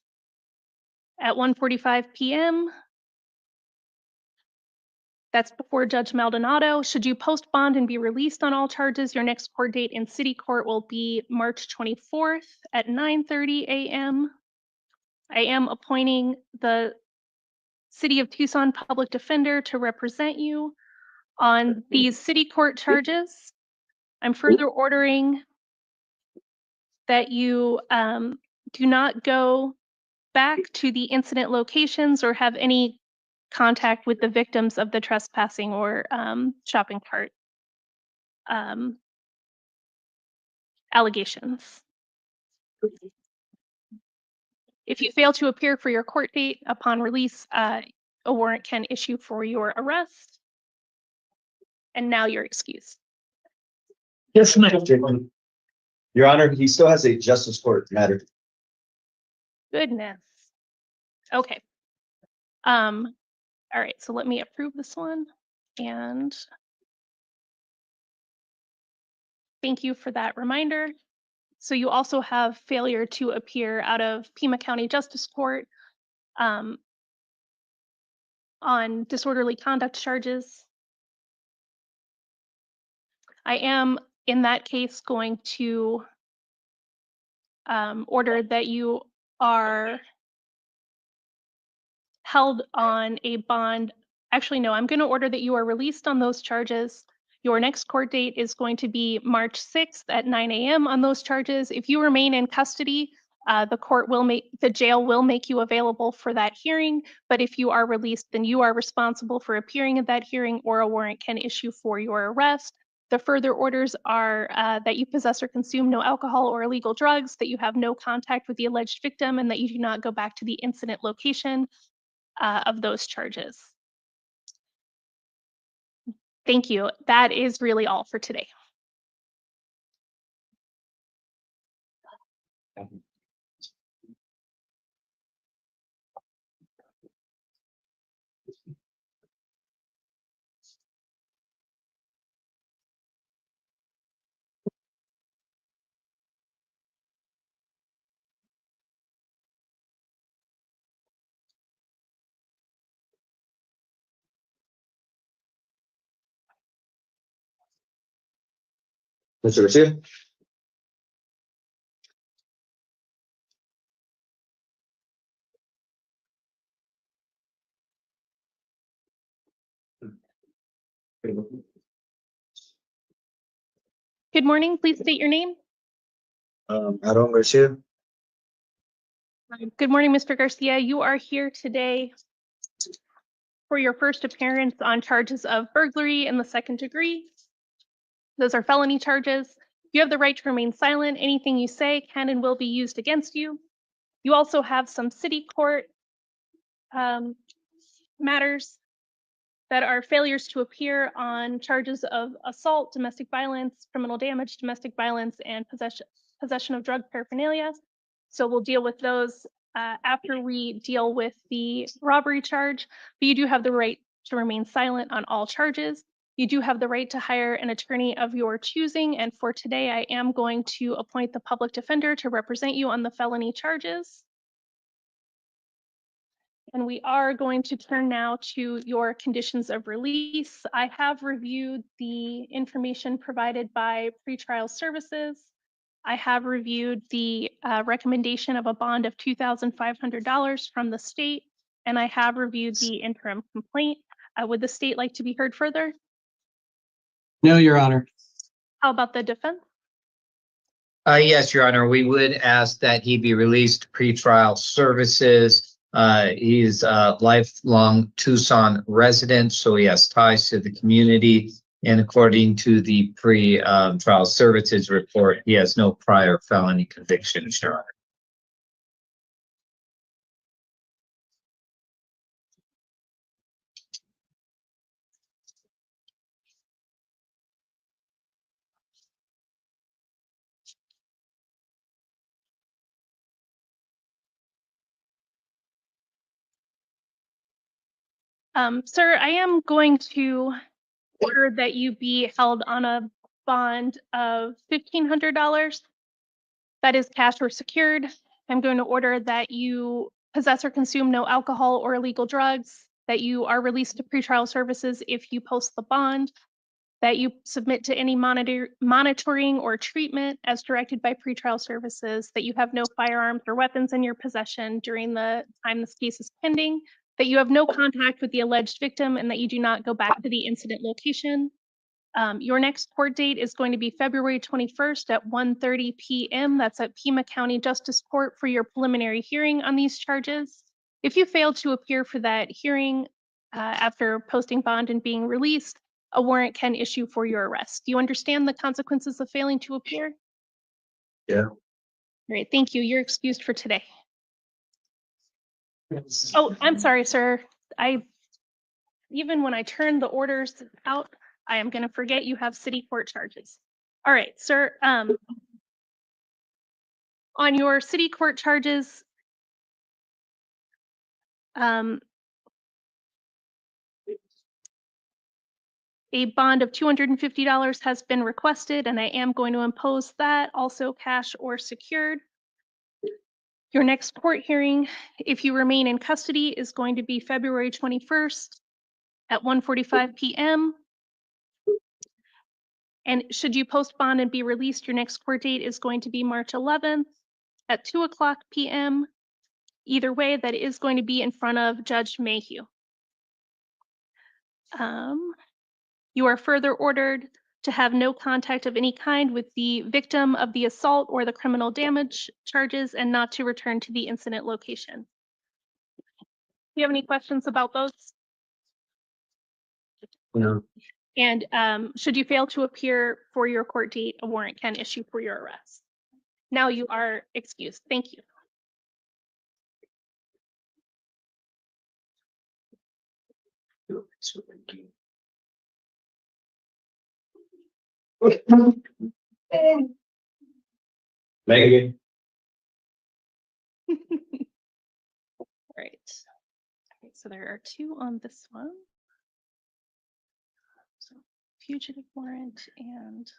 at 1:45 p.m. That's before Judge Maldonado. Should you post bond and be released on all charges, your next court date in city court will be March 24th at 9:30 a.m. I am appointing the City of Tucson Public Defender to represent you on these city court charges. I'm further ordering that you do not go back to the incident locations or have any contact with the victims of the trespassing or shopping cart allegations. If you fail to appear for your court date upon release, a warrant can issue for your arrest. And now you're excused. Yes, ma'am. Your Honor, he still has a justice court matter. Goodness. Okay. All right, so let me approve this one. And thank you for that reminder. So you also have failure to appear out of Pima County Justice Court on disorderly conduct charges. I am, in that case, going to order that you are held on a bond. Actually, no, I'm going to order that you are released on those charges. Your next court date is going to be March 6th at 9 a.m. on those charges. If you remain in custody, the jail will make you available for that hearing. But if you are released, then you are responsible for appearing at that hearing, or a warrant can issue for your arrest. The further orders are that you possess or consume no alcohol or illegal drugs, that you have no contact with the alleged victim, and that you do not go back to the incident location of those charges. Thank you. That is really all for today. Mr. Garcia? Good morning. Please state your name. Aaron Garcia. Good morning, Mr. Garcia. You are here today for your first appearance on charges of burglary in the second degree. Those are felony charges. You have the right to remain silent. Anything you say can and will be used against you. You also have some city court matters that are failures to appear on charges of assault, domestic violence, criminal damage, domestic violence, and possession of drug paraphernalia. So we'll deal with those after we deal with the robbery charge, but you do have the right to remain silent on all charges. You do have the right to hire an attorney of your choosing, and for today, I am going to appoint the public defender to represent you on the felony charges. And we are going to turn now to your conditions of release. I have reviewed the information provided by pretrial services. I have reviewed the recommendation of a bond of $2,500 from the state, and I have reviewed the interim complaint. Would the state like to be heard further? No, Your Honor. How about the defense? Yes, Your Honor, we would ask that he be released pretrial services. He's a lifelong Tucson resident, so he has ties to the community. And according to the pre-trial services report, he has no prior felony convictions, Your Honor. Sir, I am going to order that you be held on a bond of $1,500. That is cash or secured. I'm going to order that you possess or consume no alcohol or illegal drugs, that you are released to pretrial services if you post the bond, that you submit to any monitoring or treatment as directed by pretrial services, that you have no firearms or weapons in your possession during the time this case is pending, that you have no contact with the alleged victim, and that you do not go back to the incident location. Your next court date is going to be February 21st at 1:30 p.m. That's at Pima County Justice Court for your preliminary hearing on these charges. If you fail to appear for that hearing after posting bond and being released, a warrant can issue for your arrest. Do you understand the consequences of failing to appear? Yeah. Great, thank you. You're excused for today. Oh, I'm sorry, sir. Even when I turn the orders out, I am going to forget you have city court charges. All right, sir. On your city court charges, a bond of $250 has been requested, and I am going to impose that, also cash or secured. Your next court hearing, if you remain in custody, is going to be February 21st at 1:45 p.m. And should you post bond and be released, your next court date is going to be March 11th at 2:00 p.m. Either way, that is going to be in front of Judge Mayhew. You are further ordered to have no contact of any kind with the victim of the assault or the criminal damage charges and not to return to the incident location. Do you have any questions about those? No. And should you fail to appear for your court date, a warrant can issue for your arrest. Now you are excused. Thank you. Megan? Right. Okay, so there are two on this one. So fugitive warrant and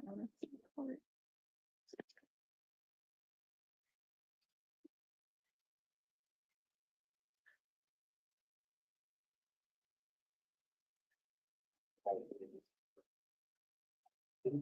report. All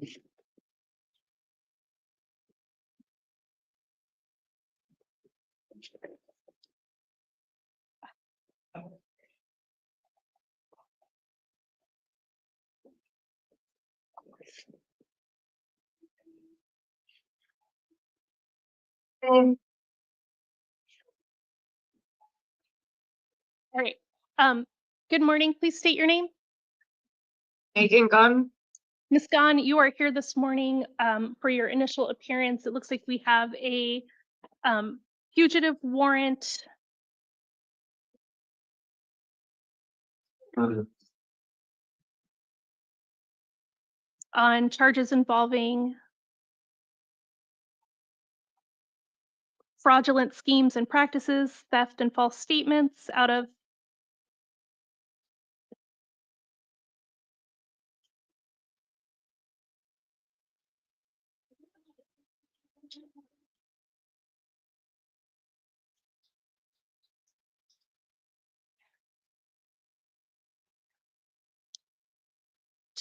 right. Good morning. Please state your name. Megan Gunn. Ms. Gahn, you are here this morning for your initial appearance. It looks like we have a fugitive warrant on charges involving fraudulent schemes and practices, theft and false statements out of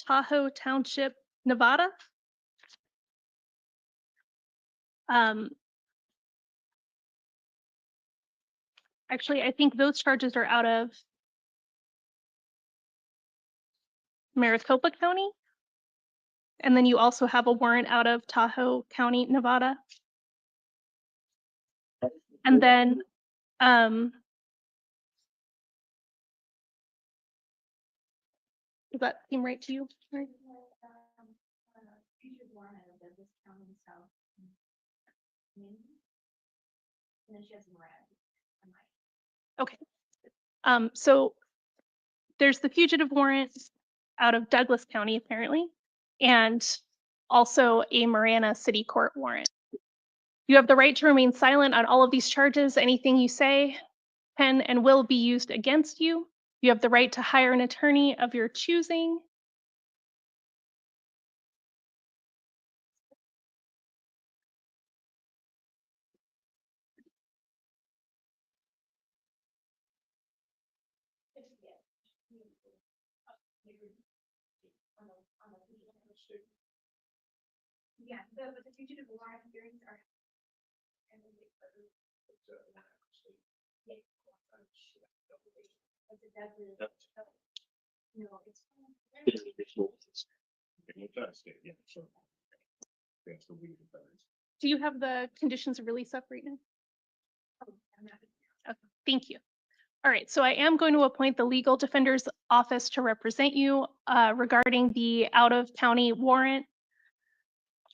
Tahoe Township, Nevada. Actually, I think those charges are out of Maricopa County. And then you also have a warrant out of Tahoe County, Nevada. And then does that seem right to you? Right. Okay. So there's the fugitive warrant out of Douglas County, apparently, and also a Marana City Court warrant. You have the right to remain silent on all of these charges. Anything you say can and will be used against you. You have the right to hire an attorney of your choosing. Yeah, the fugitive warrant hearings are. Do you have the conditions of release up right now? Okay, thank you. All right, so I am going to appoint the legal defender's office to represent you regarding the out-of-county warrant.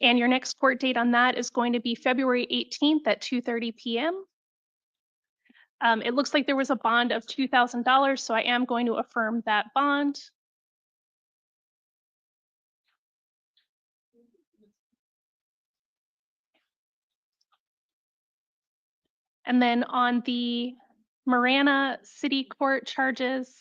And your next court date on that is going to be February 18th at 2:30 p.m. It looks like there was a bond of $2,000, so I am going to affirm that bond. And then on the Marana City Court charges,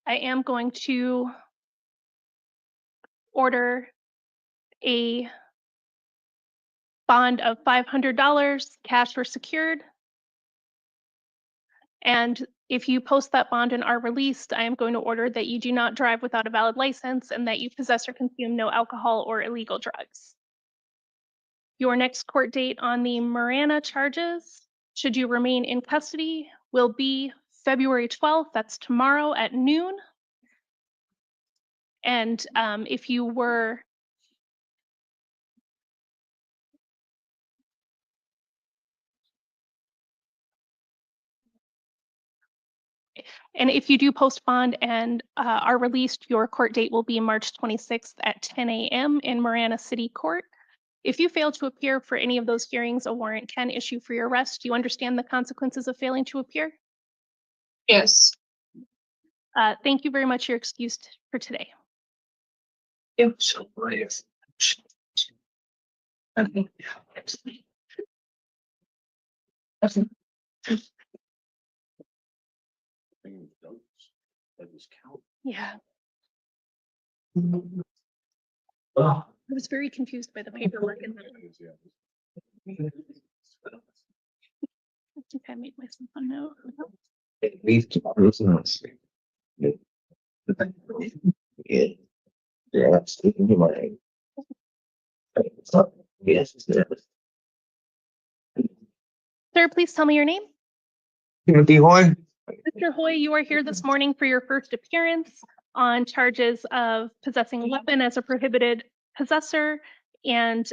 I am going to order a bond of $500, cash or secured. And if you post that bond and are released, I am going to order that you do not drive without a valid license and that you possess or consume no alcohol or illegal drugs. Your next court date on the Marana charges, should you remain in custody, will be February 12th. That's tomorrow at noon. And if you were And if you do post bond and are released, your court date will be March 26th at 10 a.m. in Marana City Court. If you fail to appear for any of those hearings, a warrant can issue for your arrest. Do you understand the consequences of failing to appear? Yes. Thank you very much. You're excused for today. Yeah. I was very confused by the paperwork. I think I made myself a note. Yes. Sir, please tell me your name. Timothy Hoy. Mr. Hoy, you are here this morning for your first appearance on charges of possessing a weapon as a prohibited possessor and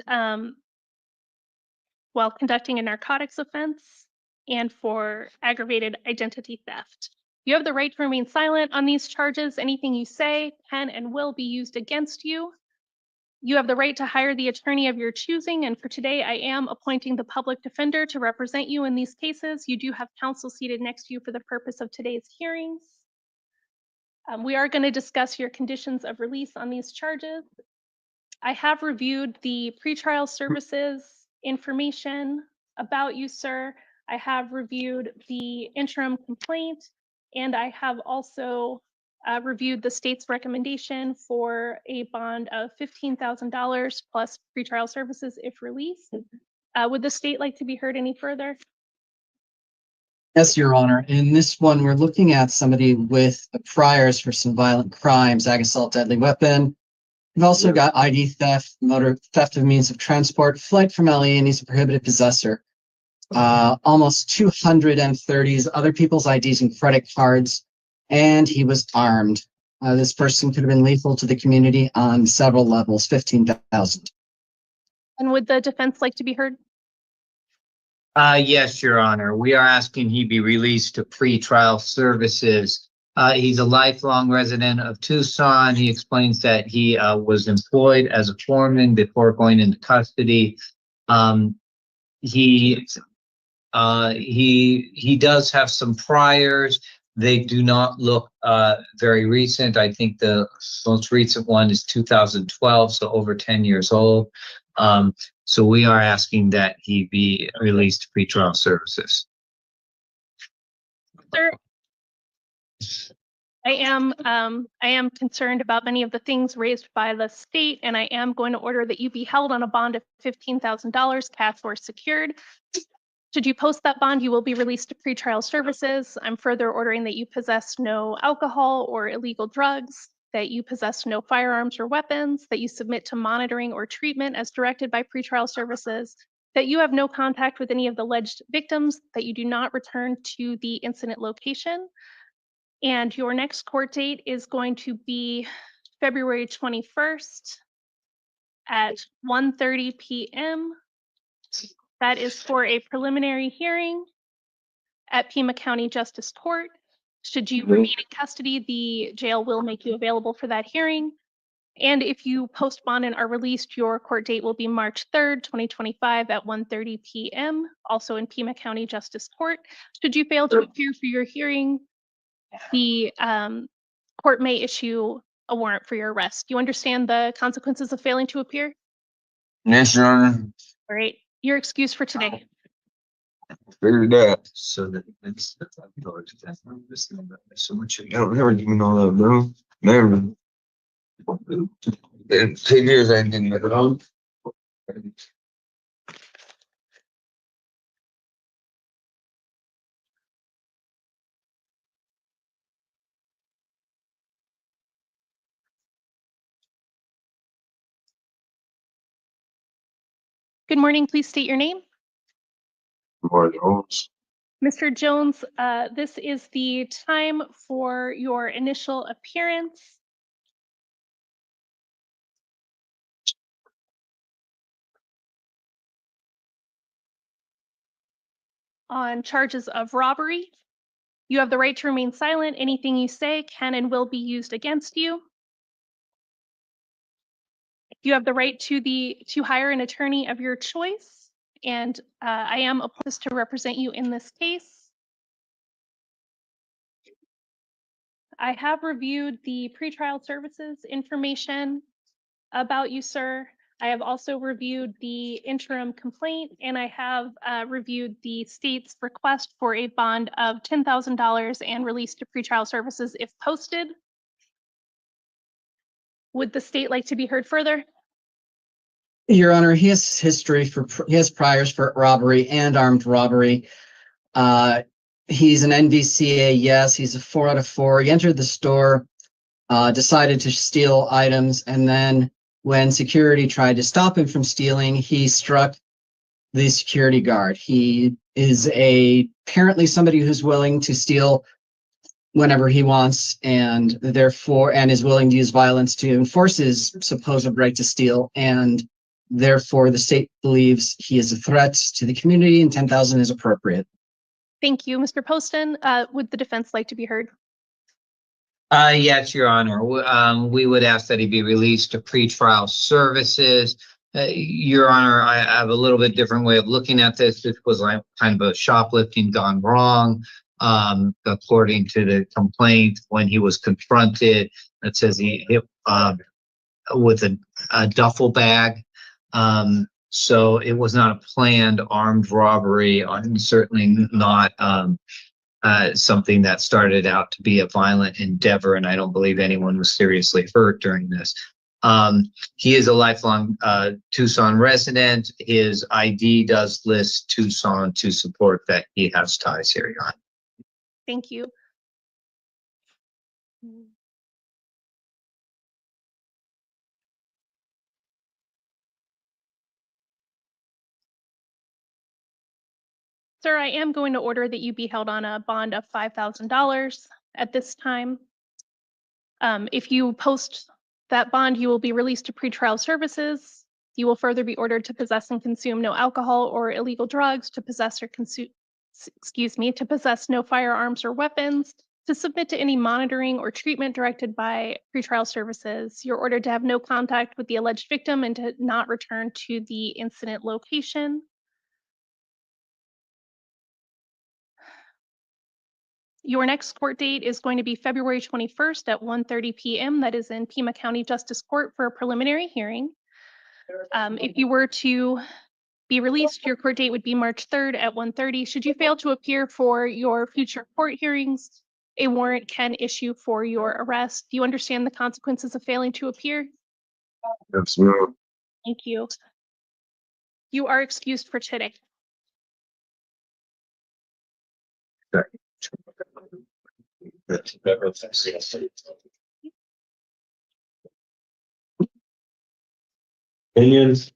while conducting a narcotics offense and for aggravated identity theft. You have the right to remain silent on these charges. Anything you say can and will be used against you. You have the right to hire the attorney of your choosing, and for today, I am appointing the public defender to represent you in these cases. You do have counsel seated next to you for the purpose of today's hearings. We are going to discuss your conditions of release on these charges. I have reviewed the pretrial services information about you, sir. I have reviewed the interim complaint, and I have also reviewed the state's recommendation for a bond of $15,000 plus pretrial services if released. Would the state like to be heard any further? Yes, Your Honor. In this one, we're looking at somebody with priors for some violent crimes, ag assault, deadly weapon. We've also got ID theft, motor theft of means of transport, flight from LA, and he's a prohibited possessor. Almost 230 other people's IDs and credit cards, and he was armed. This person could have been lethal to the community on several levels, 15,000. And would the defense like to be heard? Yes, Your Honor. We are asking he be released to pretrial services. He's a lifelong resident of Tucson. He explains that he was employed as a foreman before going into custody. He does have some priors. They do not look very recent. I think the most recent one is 2012, so over 10 years old. So we are asking that he be released to pretrial services. Sir, I am concerned about many of the things raised by the state, and I am going to order that you be held on a bond of $15,000 cash or secured. Should you post that bond, you will be released to pretrial services. I'm further ordering that you possess no alcohol or illegal drugs, that you possess no firearms or weapons, that you submit to monitoring or treatment as directed by pretrial services, that you have no contact with any of the alleged victims, that you do not return to the incident location. And your next court date is going to be February 21st at 1:30 p.m. That is for a preliminary hearing at Pima County Justice Court. Should you remain in custody, the jail will make you available for that hearing. And if you post bond and are released, your court date will be March 3rd, 2025 at 1:30 p.m., also in Pima County Justice Court. Should you fail to appear for your hearing, the court may issue a warrant for your arrest. You understand the consequences of failing to appear? Yes, Your Honor. All right, you're excused for today. Figured that. So that it's so much. I don't never give me all that, bro. Never. In 10 years, I didn't get it on. Good morning, please state your name. Mr. Jones, this is the time for your initial appearance. On charges of robbery. You have the right to remain silent. Anything you say can and will be used against you. You have the right to hire an attorney of your choice, and I am appointed to represent you in this case. I have reviewed the pretrial services information about you, sir. I have also reviewed the interim complaint, and I have reviewed the state's request for a bond of $10,000 and release to pretrial services if posted. Would the state like to be heard further? Your Honor, he has he has priors for robbery and armed robbery. He's an NVCA, yes. He's a 4 out of 4. He entered the store, decided to steal items, and then when security tried to stop him from stealing, he struck the security guard. He is apparently somebody who's willing to steal whenever he wants, and therefore, and is willing to use violence to enforce his supposed right to steal, and therefore the state believes he is a threat to the community and 10,000 is appropriate. Thank you, Mr. Poston. Would the defense like to be heard? Yes, Your Honor. We would ask that he be released to pretrial services. Your Honor, I have a little bit different way of looking at this. This was like kind of a shoplifting gone wrong. According to the complaint, when he was confronted, it says he hit with a duffel bag. So it was not a planned armed robbery, and certainly not something that started out to be a violent endeavor, and I don't believe anyone was seriously hurt during this. He is a lifelong Tucson resident. His ID does list Tucson to support that he has ties here, Your Honor. Thank you. Sir, I am going to order that you be held on a bond of $5,000 at this time. If you post that bond, you will be released to pretrial services. You will further be ordered to possess and consume no alcohol or illegal drugs, to possess or consume, to possess no firearms or weapons, to submit to any monitoring or treatment directed by pretrial services. You're ordered to have no contact with the alleged victim and to not return to the incident location. Your next court date is going to be February 21st at 1:30 p.m. That is in Pima County Justice Court for a preliminary hearing. If you were to be released, your court date would be March 3rd at 1:30. Should you fail to appear for your future court hearings, a warrant can issue for your arrest. Do you understand the consequences of failing to appear? Yes, ma'am. Thank you. You are excused for today. Opinions?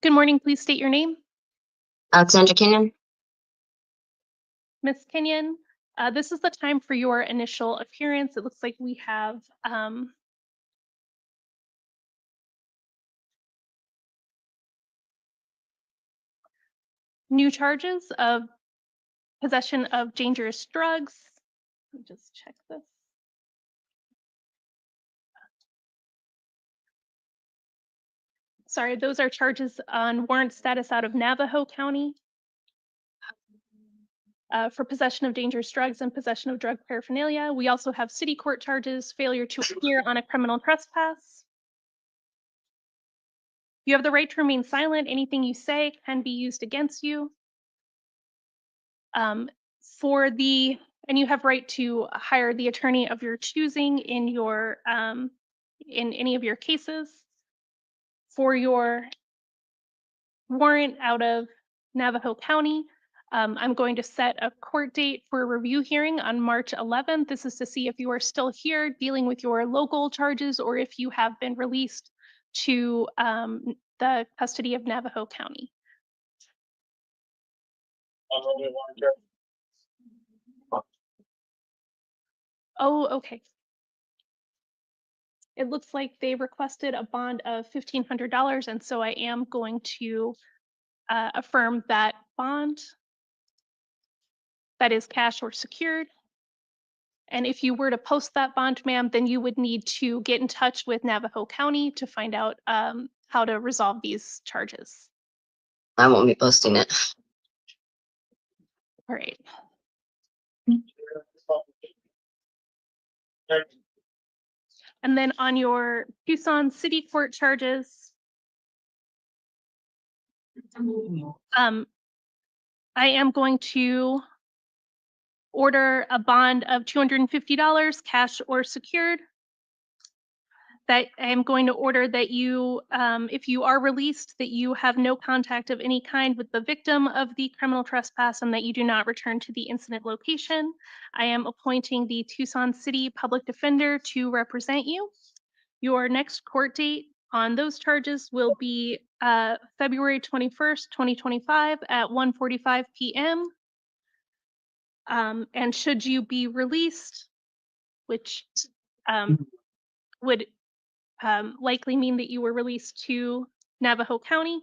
Good morning. Please state your name. Sandra Kenyan. Ms. Kenyan, this is the time for your initial appearance. It looks like we have new charges of possession of dangerous drugs. Let me just check this. Sorry, those are charges on warrant status out of Navajo County for possession of dangerous drugs and possession of drug paraphernalia. We also have city court charges, failure to appear on a criminal trespass. You have the right to remain silent. Anything you say can be used against you. And you have right to hire the attorney of your choosing in your in any of your cases. For your warrant out of Navajo County, I'm going to set a court date for a review hearing on March 11th. This is to see if you are still here dealing with your local charges or if you have been released to the custody of Navajo County. Oh, okay. It looks like they requested a bond of $1,500, and so I am going to affirm that bond. That is cash or secured. And if you were to post that bond, ma'am, then you would need to get in touch with Navajo County to find out how to resolve these charges. I won't be posting it. All right. And then on your Tucson City Court charges, I am going to order a bond of $250, cash or secured. That I am going to order that you, if you are released, that you have no contact of any kind with the victim of the criminal trespass and that you do not return to the incident location. I am appointing the Tucson City Public Defender to represent you. Your next court date on those charges will be February 21st, 2025 at 1:45 p.m. And should you be released, which would likely mean that you were released to Navajo County,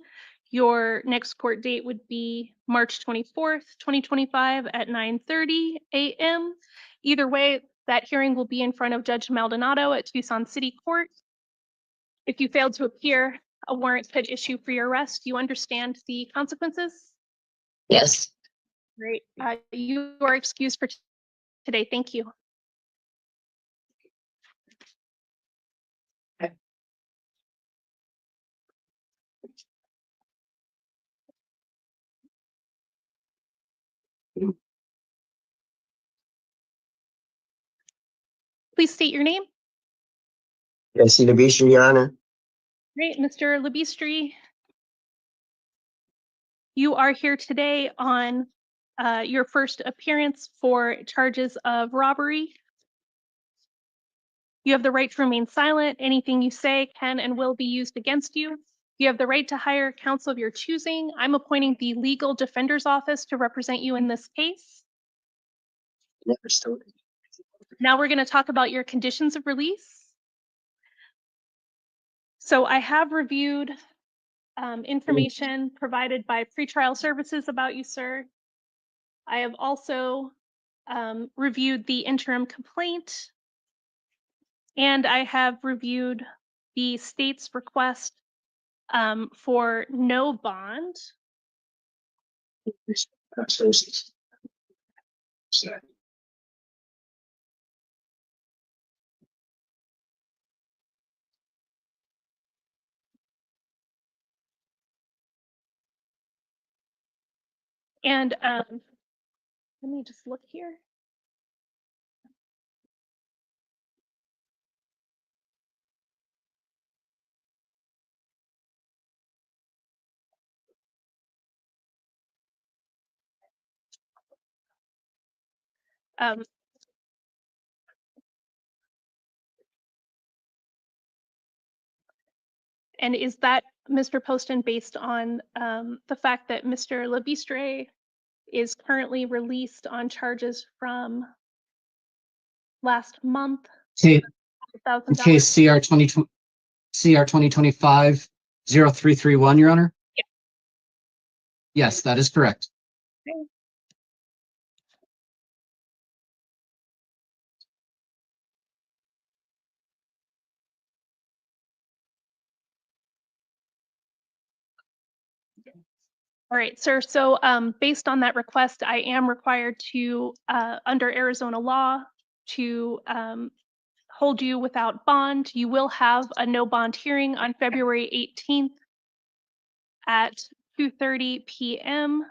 your next court date would be March 24th, 2025 at 9:30 a.m. Either way, that hearing will be in front of Judge Maldonado at Tucson City Court. If you failed to appear, a warrant could issue for your arrest. Do you understand the consequences? Yes. Great. You are excused for today. Thank you. Please state your name. Garcia, Your Honor. Great, Mr. Labistri. You are here today on your first appearance for charges of robbery. You have the right to remain silent. Anything you say can and will be used against you. You have the right to hire counsel of your choosing. I'm appointing the Legal Defender's Office to represent you in this case. Now we're going to talk about your conditions of release. So I have reviewed information provided by pretrial services about you, sir. I have also reviewed the interim complaint, and I have reviewed the state's request for no bond. And let me just look here. And is that, Mr. Poston, based on the fact that Mr. Labistre is currently released on charges from last month? Okay. $1,000? Case CR 2025-0331, Your Honor? Yeah. Yes, that is correct. Okay. All right, sir. So based on that request, I am required to, under Arizona law, to hold you without bond. You will have a no bond hearing on February 18th at 2:30 p.m.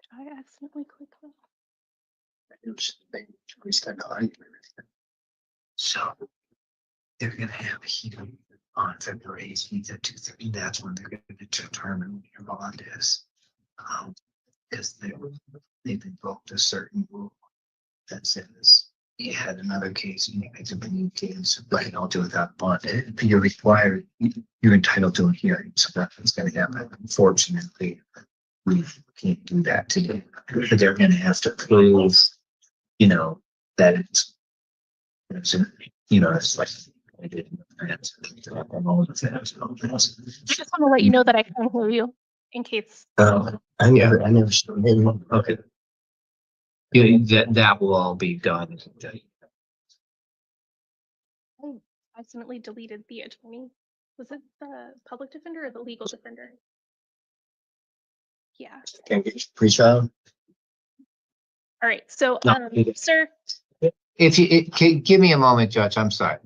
Did I accidentally click that? So they're gonna have a hearing on February 18th at 2:30. That's when they're gonna determine what your bond is. Because they've invoked a certain rule that says you had another case, you need to bring case, but I'll do without bond. You're required, you're entitled to a hearing, so that's gonna happen. Unfortunately, we can't do that today. But they're gonna have to prove, that it's like I did in the past. I just want to let you know that I can hear you in case. I never showed him. Okay. That will all be done. I accidentally deleted the attorney. Was it the public defender or the legal defender? Yeah. Can get pre-trial. All right, so, No. sir, If you, give me a moment, Judge, I'm sorry.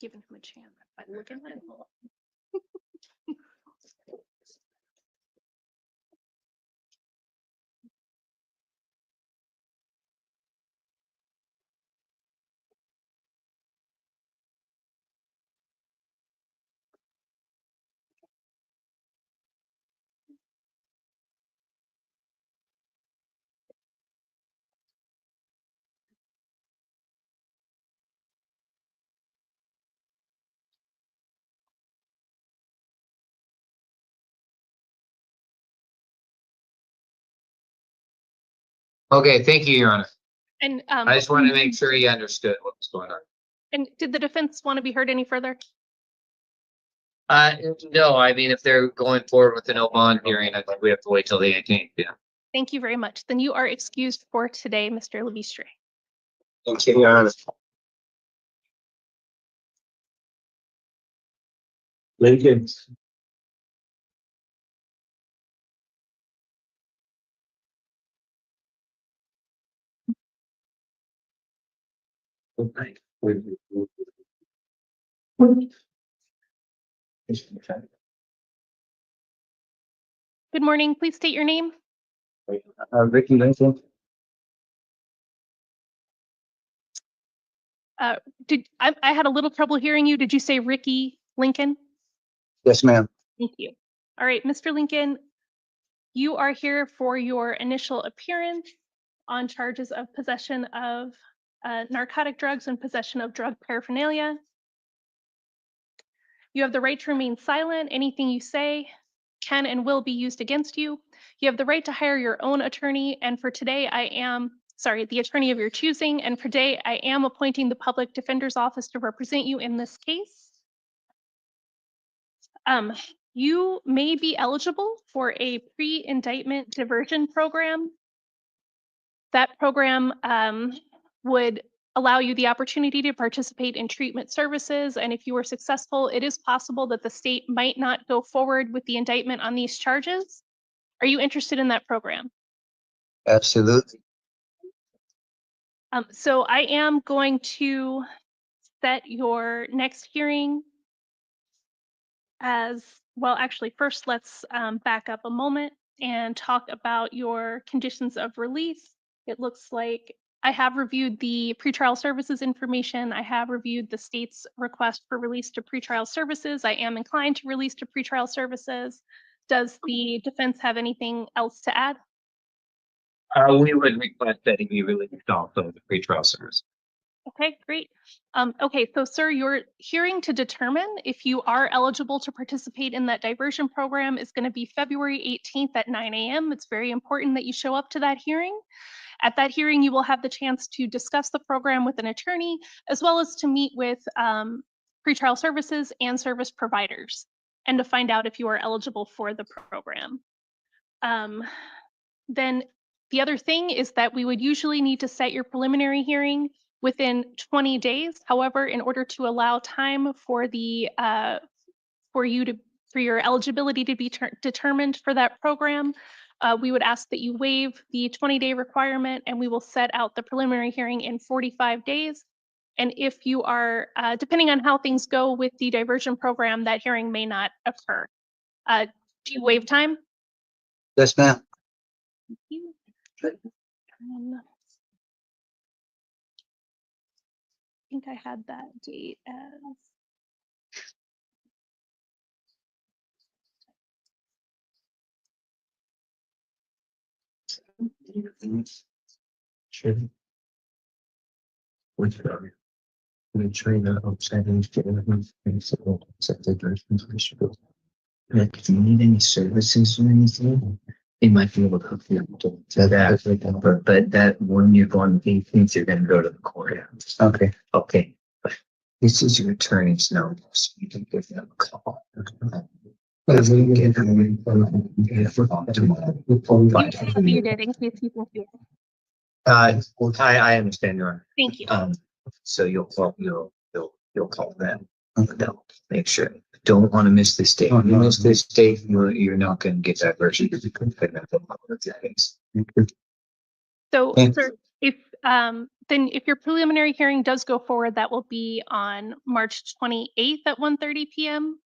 giving him a chance by looking at him. Okay, thank you, Your Honor. And, I just wanted to make sure you understood what was going on. and did the defense want to be heard any further? No, I mean, if they're going forward with the no bond hearing, I think we have to wait till the 18th, yeah. Thank you very much. Then you are excused for today, Mr. Leistra. Thank you, Your Honor. Lincoln. Good morning. Please state your name. Ricky Lincoln. I had a little trouble hearing you. Did you say Ricky Lincoln? Yes, ma'am. Thank you. All right, Mr. Lincoln, you are here for your initial appearance on charges of possession of narcotic drugs and possession of drug paraphernalia. You have the right to remain silent. Anything you say can and will be used against you. You have the right to hire your own attorney. And for today, the attorney of your choosing. And for today, I am appointing the Public Defender's Office to represent you in this case. You may be eligible for a pre-indictment diversion program. That program would allow you the opportunity to participate in treatment services. And if you were successful, it is possible that the state might not go forward with the indictment on these charges. Are you interested in that program? Absolutely. So I am going to set your next hearing as well. Actually, first let's back up a moment and talk about your conditions of release. It looks like I have reviewed the pretrial services information. I have reviewed the state's request for release to pretrial services. I am inclined to release to pretrial services. Does the defense have anything else to add? We would request that he be released also the pretrial service. Okay, great. Okay, so sir, your hearing to determine if you are eligible to participate in that diversion program is going to be February 18th at 9 a.m. It's very important that you show up to that hearing. At that hearing, you will have the chance to discuss the program with an attorney, as well as to meet with pretrial services and service providers, and to find out if you are eligible for the program. Then the other thing is that we would usually need to set your preliminary hearing within 20 days. However, in order to allow time for for your eligibility to be determined for that program, we would ask that you waive the 20-day requirement, and we will set out the preliminary hearing in 45 days. And if you are, depending on how things go with the diversion program, that hearing may not occur. Do you waive time? Yes, ma'am. Thank you. I think I had that date as Sure. Which are we train outside and get everything set the directions we should go. Like if you need any services or anything, they might be able to hook you up to that. But that when you're going to 18th, you're going to go to the courthouse. Okay. Okay. But this is your attorney's number, so you can give them a call. you did in case you can hear. I understand, Your Honor. Thank you. So you'll you'll call them. They'll make sure. Don't want to miss this date. If you miss this date, you're not going to get that version. So, Yeah. sir, if, then if your preliminary hearing does go forward, that will be on March 28th at 1:30 PM.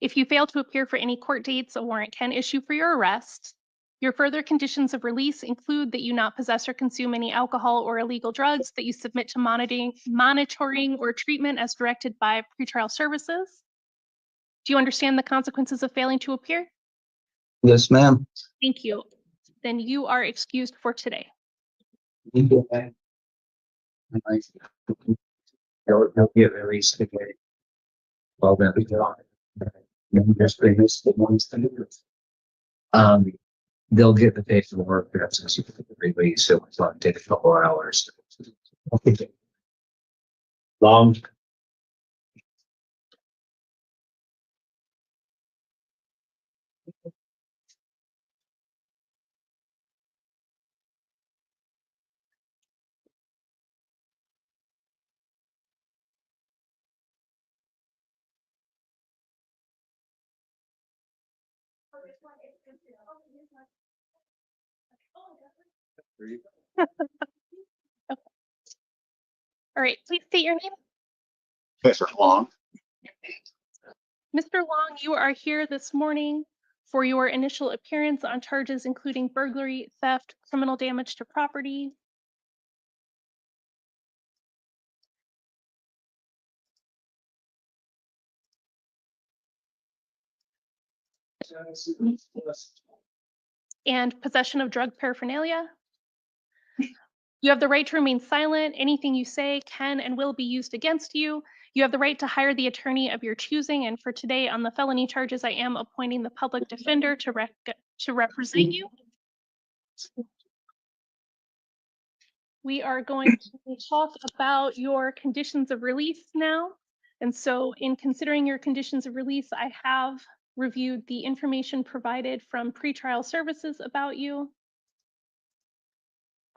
If you fail to appear for any court dates, a warrant can issue for your arrest. Your further conditions of release include that you not possess or consume any alcohol or illegal drugs, that you submit to monitoring or treatment as directed by pretrial services. Do you understand the consequences of failing to appear? Yes, ma'am. Thank you. Then you are excused for today. They'll get released today. Well, then they'll get the paperwork. That's release. So it's going to take a couple of hours. Long. All right, please state your name. Mr. Long. Mr. Long, you are here this morning for your initial appearance on charges including burglary, theft, criminal damage to property. And possession of drug paraphernalia. You have the right to remain silent. Anything you say can and will be used against you. You have the right to hire the attorney of your choosing. And for today, on the felony charges, I am appointing the public defender to represent you. We are going to talk about your conditions of release now. And so in considering your conditions of release, I have reviewed the information provided from pretrial services about you.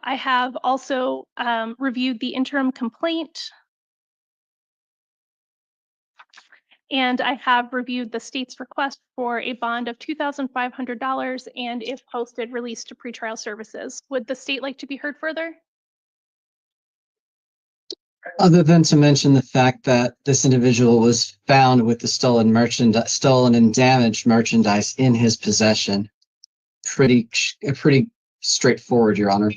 I have also reviewed the interim complaint. And I have reviewed the state's request for a bond of $2,500 and, if posted, released to pretrial services. Would the state like to be heard further? Other than to mention the fact that this individual was found with the stolen and damaged merchandise in his possession. Pretty straightforward, Your Honor.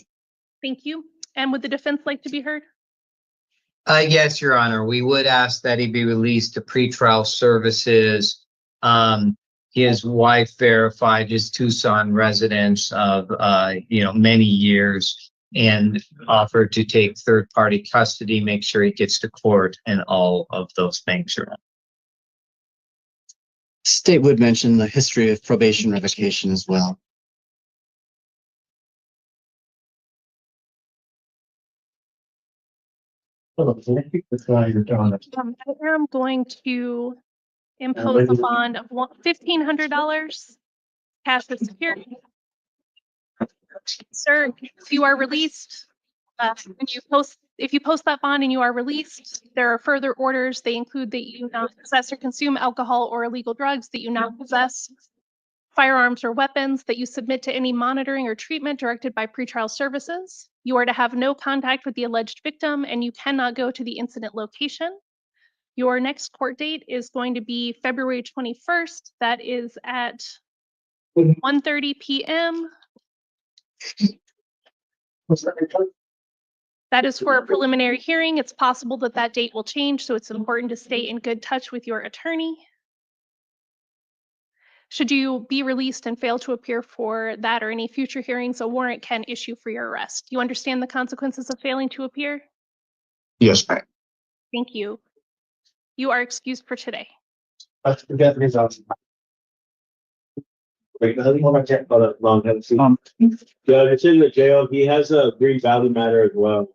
Thank you. And would the defense like to be heard? Yes, Your Honor. We would ask that he be released to pretrial services. His wife verified his Tucson residence of, many years and offered to take third-party custody, make sure he gets to court and all of those things, Your Honor. State would mention the history of probation revocation as well. I am going to impose a bond of $1,500 cash as security. Sir, if you are released, if you post that bond and you are released, there are further orders. They include that you not possess or consume alcohol or illegal drugs, that you not possess firearms or weapons, that you submit to any monitoring or treatment directed by pretrial services. You are to have no contact with the alleged victim, and you cannot go to the incident location. Your next court date is going to be February 21st. That is at 1:30 p.m. That is for a preliminary hearing. It's possible that that date will change, so it's important to stay in good touch with your attorney. Should you be released and fail to appear for that or any future hearings, a warrant can issue for your arrest. You understand the consequences of failing to appear? Yes, ma'am. Thank you. You are excused for today. That's the deputy's office. Wait, how do you want to check for the long head? Yeah, it's in the jail. He has a Green Valley matter as well.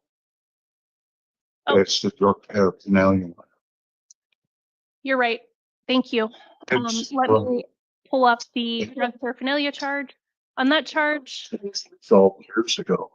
Oh. It's the drug paraphernalia. You're right. Thank you. Let me pull up the drug paraphernalia charge. On that charge, So years ago.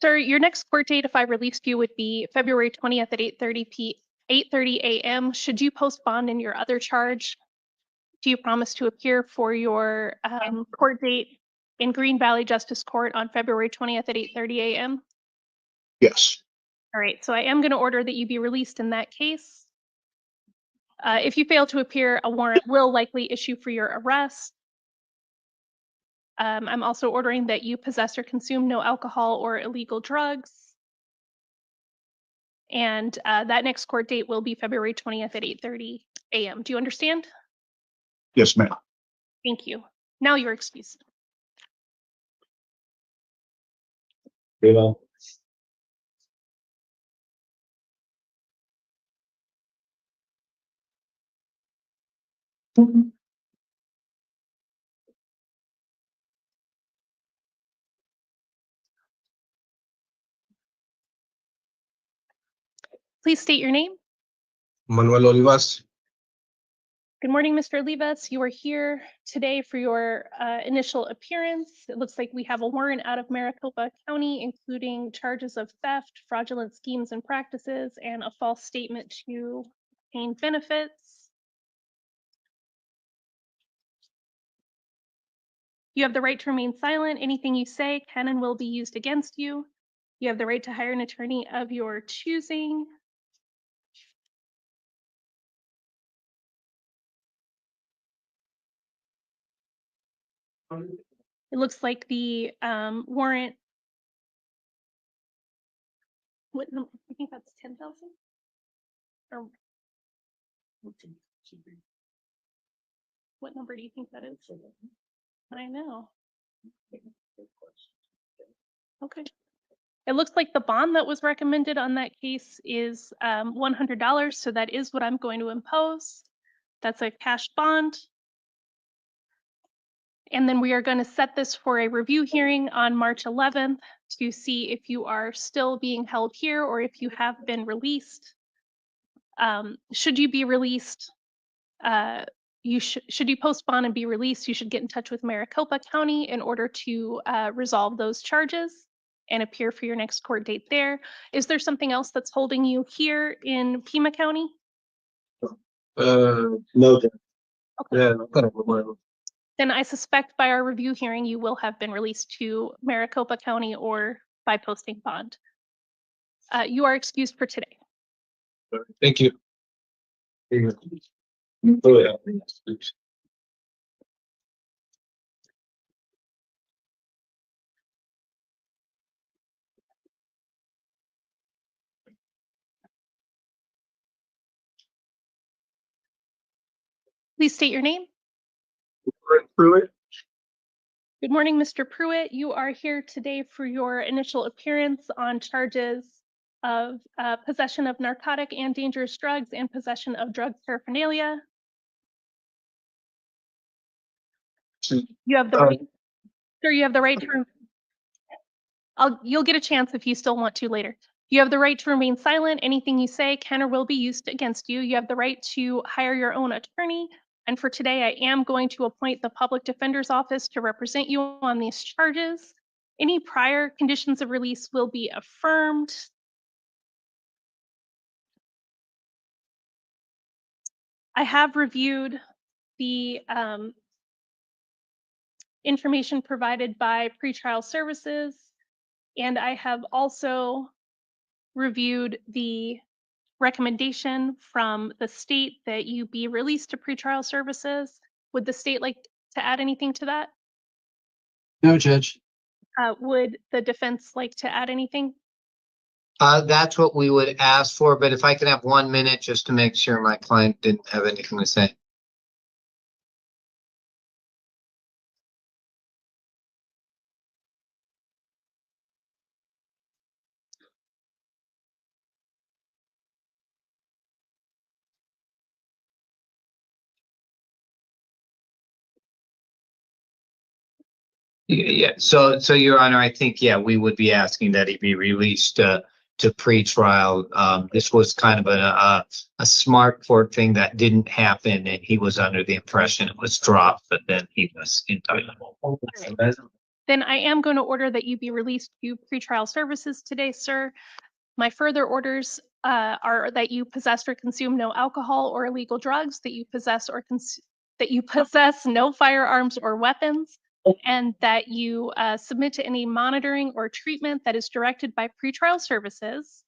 Sir, your next court date, if I released you, would be February 20th at 8:30 a.m. Should you post bond in your other charge, do you promise to appear for your court date in Green Valley Justice Court on February 20th at 8:30 a.m.? Yes. All right, so I am going to order that you be released in that case. If you fail to appear, a warrant will likely issue for your arrest. I'm also ordering that you possess or consume no alcohol or illegal drugs. And that next court date will be February 20th at 8:30 a.m. Do you understand? Yes, ma'am. Thank you. Now you're excused. Please state your name. Manuel Olivas. Good morning, Mr. Olivas. You are here today for your initial appearance. It looks like we have a warrant out of Maricopa County, including charges of theft, fraudulent schemes and practices, and a false statement to obtain benefits. You have the right to remain silent. Anything you say can and will be used against you. You have the right to hire an attorney of your choosing. It looks like the warrant, what, I think that's 10,000? Or what number do you think that is? I know. Okay. It looks like the bond that was recommended on that case is $100, so that is what I'm going to impose. That's a cash bond. And then we are going to set this for a review hearing on March 11th to see if you are still being held here or if you have been released. Should you be released, should you post bond and be released, you should get in touch with Maricopa County in order to resolve those charges and appear for your next court date there. Is there something else that's holding you here in Pima County? No. Okay. Yeah, no, kind of remember. Then I suspect by our review hearing, you will have been released to Maricopa County or by posting bond. You are excused for today. Thank you. Oh, yeah. Please state your name. Pruit. Good morning, Mr. Pruitt. You are here today for your initial appearance on charges of possession of narcotic and dangerous drugs and possession of drug paraphernalia. You have the right, sir, you have the right to, you'll get a chance if you still want to later. You have the right to remain silent. Anything you say can or will be used against you. You have the right to hire your own attorney. And for today, I am going to appoint the public defender's office to represent you on these charges. Any prior conditions of release will be affirmed. I have reviewed the information provided by pretrial services, and I have also reviewed the recommendation from the state that you be released to pretrial services. Would the state like to add anything to that? No, Judge. Would the defense like to add anything? That's what we would ask for, but if I could have 1 minute just to make sure my client didn't have anything to say. Yeah, so Your Honor, I think, yeah, we would be asking that he be released to pretrial. This was kind of a smart court thing that didn't happen, and he was under the impression it was dropped, but then he was indicted. Then I am going to order that you be released to pretrial services today, sir. My further orders are that you possess or consume no alcohol or illegal drugs, that you possess no firearms or weapons, and that you submit to any monitoring or treatment that is directed by pretrial services.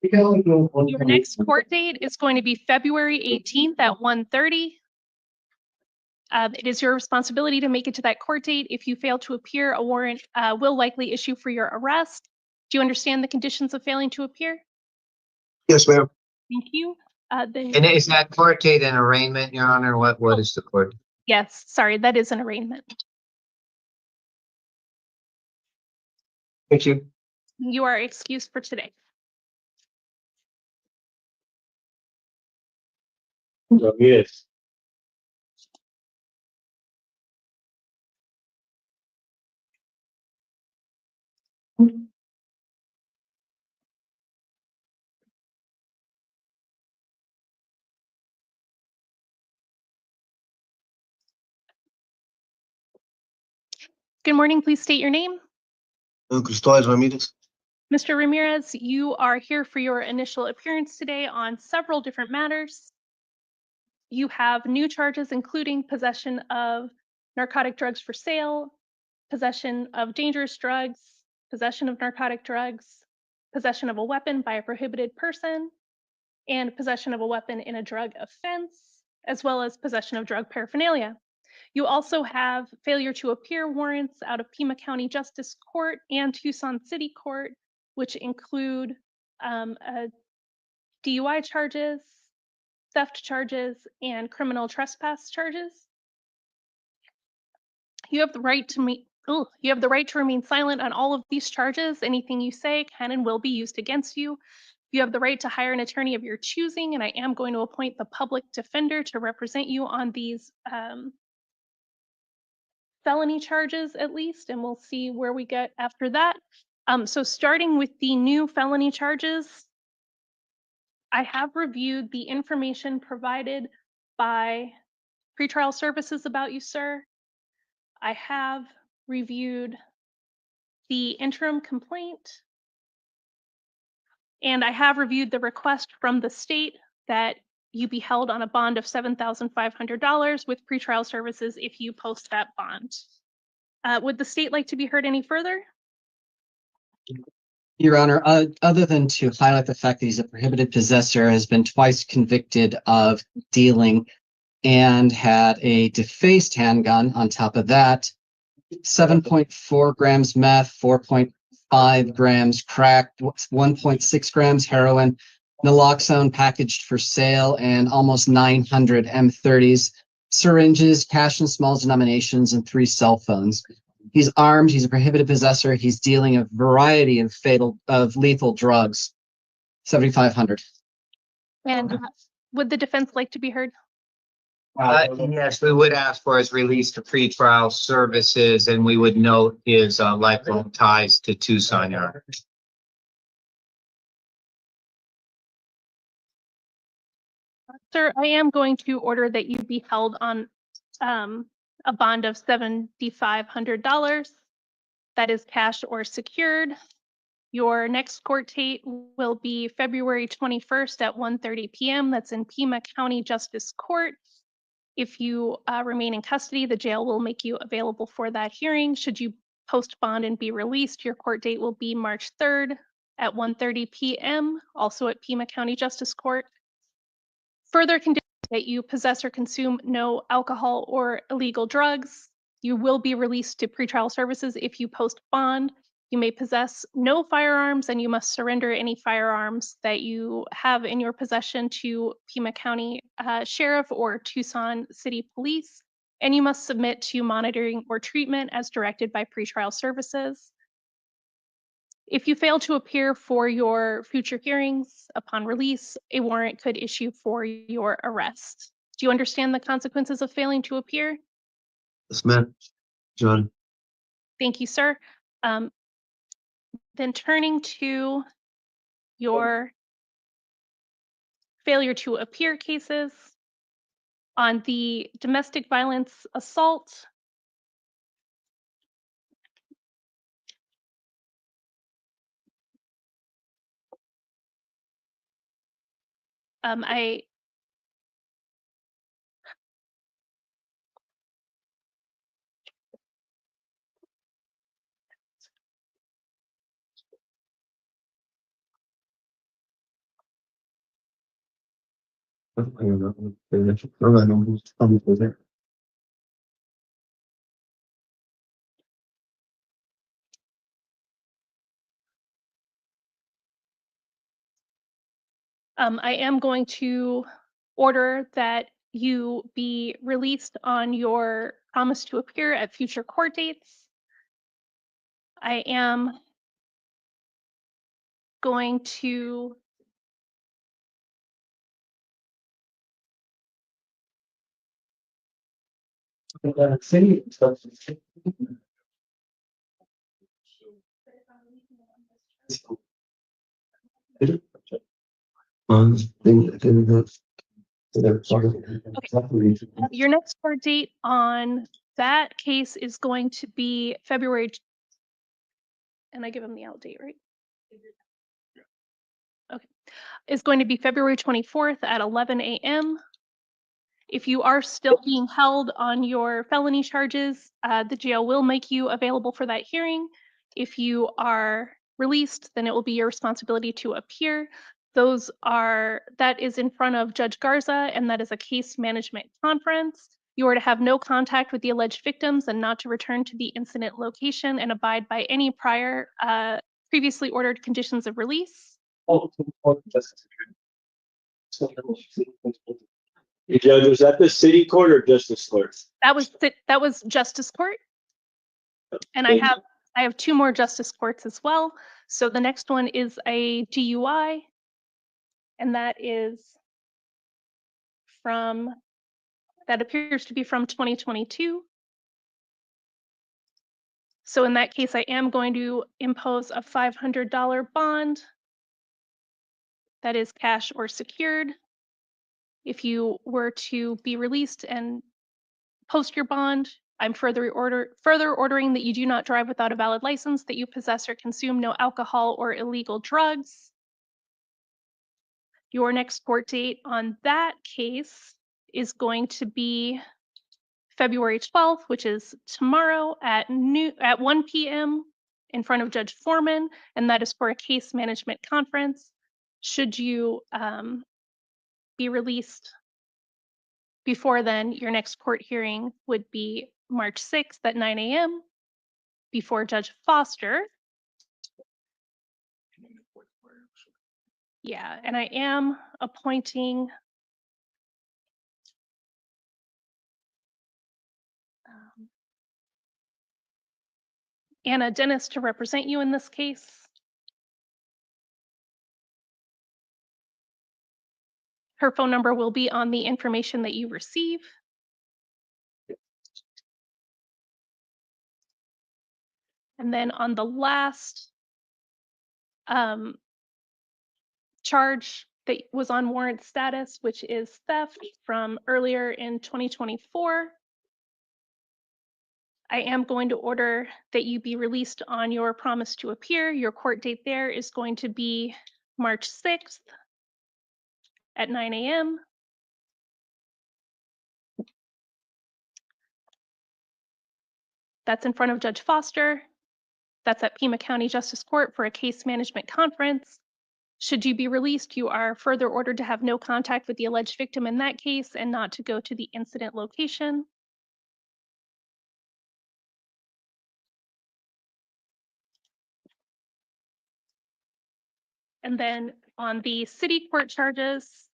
Your next court date is going to be February 18th at 1:30. It is your responsibility to make it to that court date. If you fail to appear, a warrant will likely issue for your arrest. Do you understand the conditions of failing to appear? Yes, ma'am. Thank you. Then, And is that court date an arraignment, Your Honor? What is the court? yes, sorry, that is an arraignment. Thank you. You are excused for today. Ramirez. Good morning. Please state your name. Cristóbal Ramirez. Mr. Ramirez, you are here for your initial appearance today on several different matters. You have new charges, including possession of narcotic drugs for sale, possession of dangerous drugs, possession of narcotic drugs, possession of a weapon by a prohibited person, and possession of a weapon in a drug offense, as well as possession of drug paraphernalia. You also have failure to appear warrants out of Pima County Justice Court and Tucson City Court, which include DUI charges, theft charges, and criminal trespass charges. You have the right to remain silent on all of these charges. Anything you say can and will be used against you. You have the right to hire an attorney of your choosing, and I am going to appoint the public defender to represent you on these felony charges at least, and we'll see where we get after that. So starting with the new felony charges, I have reviewed the information provided by pretrial services about you, sir. I have reviewed the interim complaint, and I have reviewed the request from the state that you be held on a bond of $7,500 with pretrial services if you post that bond. Would the state like to be heard any further? Your Honor, other than to highlight the fact that he's a prohibited possessor, has been twice convicted of dealing and had a defaced handgun on top of that, 7.4 grams meth, 4.5 grams crack, 1.6 grams heroin, naloxone packaged for sale, and almost 900 M30s, syringes, cash in small denominations, and 3 cell phones. He's armed. He's a prohibited possessor. He's dealing a variety of lethal drugs. 7,500. And would the defense like to be heard? Yes, we would ask for his release to pretrial services, and we would note his lifelong ties to Tucson, Your Honor. Sir, I am going to order that you be held on a bond of $7,500. That is cash or secured. Your next court date will be February 21st at 1:30 p.m. That's in Pima County Justice Court. If you remain in custody, the jail will make you available for that hearing. Should you post bond and be released, your court date will be March 3rd at 1:30 p.m., also at Pima County Justice Court. Further conditions that you possess or consume no alcohol or illegal drugs. You will be released to pretrial services if you post bond. You may possess no firearms, and you must surrender any firearms that you have in your possession to Pima County Sheriff or Tucson City Police. And you must submit to monitoring or treatment as directed by pretrial services. If you fail to appear for your future hearings upon release, a warrant could issue for your arrest. Do you understand the consequences of failing to appear? Yes, ma'am. John. Thank you, sir. Then turning to your failure to appear cases on the domestic violence assault, I I am going to order that you be released on your promise to appear at future court dates. I am going to your next court date on that case is going to be February, and I give them the out date, right? Okay, it's going to be February 24th at 11 a.m. If you are still being held on your felony charges, the jail will make you available for that hearing. If you are released, then it will be your responsibility to appear. That is in front of Judge Garza, and that is a case management conference. You are to have no contact with the alleged victims and not to return to the incident location and abide by any prior previously ordered conditions of release. Judge, was that the city court or justice court? That was justice court, and I have two more justice courts as well. So the next one is a DUI, and that appears to be from 2022. So in that case, I am going to impose a $500 bond that is cash or secured. If you were to be released and post your bond, I'm further ordering that you do not drive without a valid license, that you possess or consume no alcohol or illegal drugs. Your next court date on that case is going to be February 12th, which is tomorrow at 1 p.m. in front of Judge Foreman, and that is for a case management conference. Should you be released before then, your next court hearing would be March 6th at 9 a.m. before Judge Foster. Yeah, and I am appointing Anna Dennis to represent you in this case. Her phone number will be on the information that you receive. And then on the last charge that was on warrant status, which is theft from earlier in 2024, I am going to order that you be released on your promise to appear. Your court date there is going to be March 6th at 9 a.m. That's in front of Judge Foster. That's at Pima County Justice Court for a case management conference. Should you be released, you are further ordered to have no contact with the alleged victim in that case and not to go to the incident location. And then on the city court charges,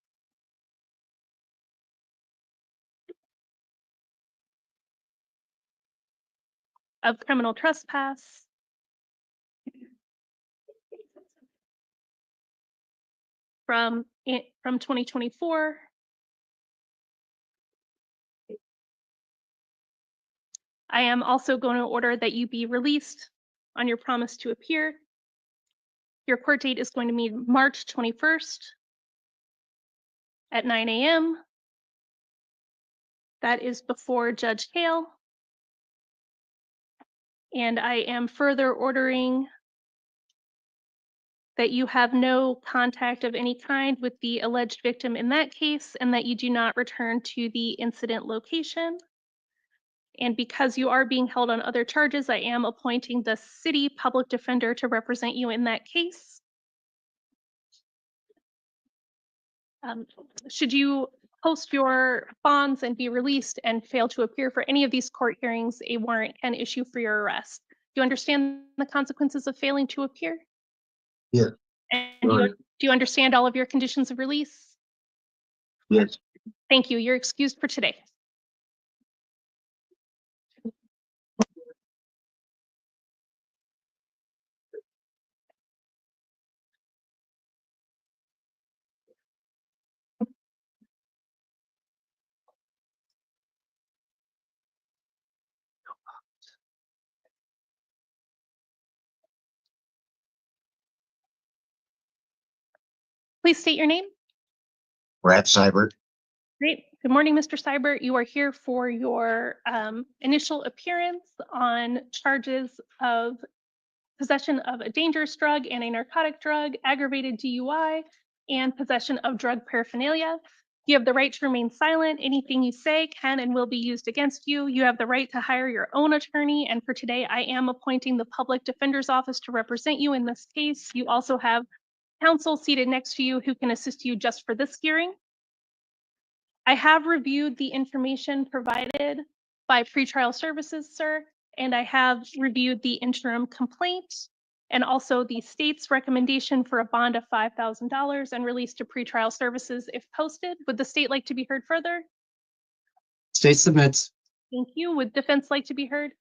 of criminal trespass, from 2024, I am also going to order that you be released on your promise to appear. Your court date is going to be March 21st at 9 a.m. That is before Judge Hale. And I am further ordering that you have no contact of any kind with the alleged victim in that case, and that you do not return to the incident location. And because you are being held on other charges, I am appointing the city public defender to represent you in that case. Should you post your bonds and be released and fail to appear for any of these court hearings, a warrant can issue for your arrest. Do you understand the consequences of failing to appear? Yeah. And do you understand all of your conditions of release? Yes. Thank you. You're excused for today. Please state your name. Rad Cyber. Great. Good morning, Mr. Cyber. You are here for your initial appearance on charges of possession of a dangerous drug and a narcotic drug, aggravated DUI, and possession of drug paraphernalia. You have the right to remain silent. Anything you say can and will be used against you. You have the right to hire your own attorney. And for today, I am appointing the Public Defender's Office to represent you in this case. You also have counsel seated next to you who can assist you just for this hearing. I have reviewed the information provided by pretrial services, sir, and I have reviewed the interim complaint and also the state's recommendation for a bond of $5,000 and release to pretrial services if posted. Would the state like to be heard further? State submits. Thank you. Would defense like to be heard?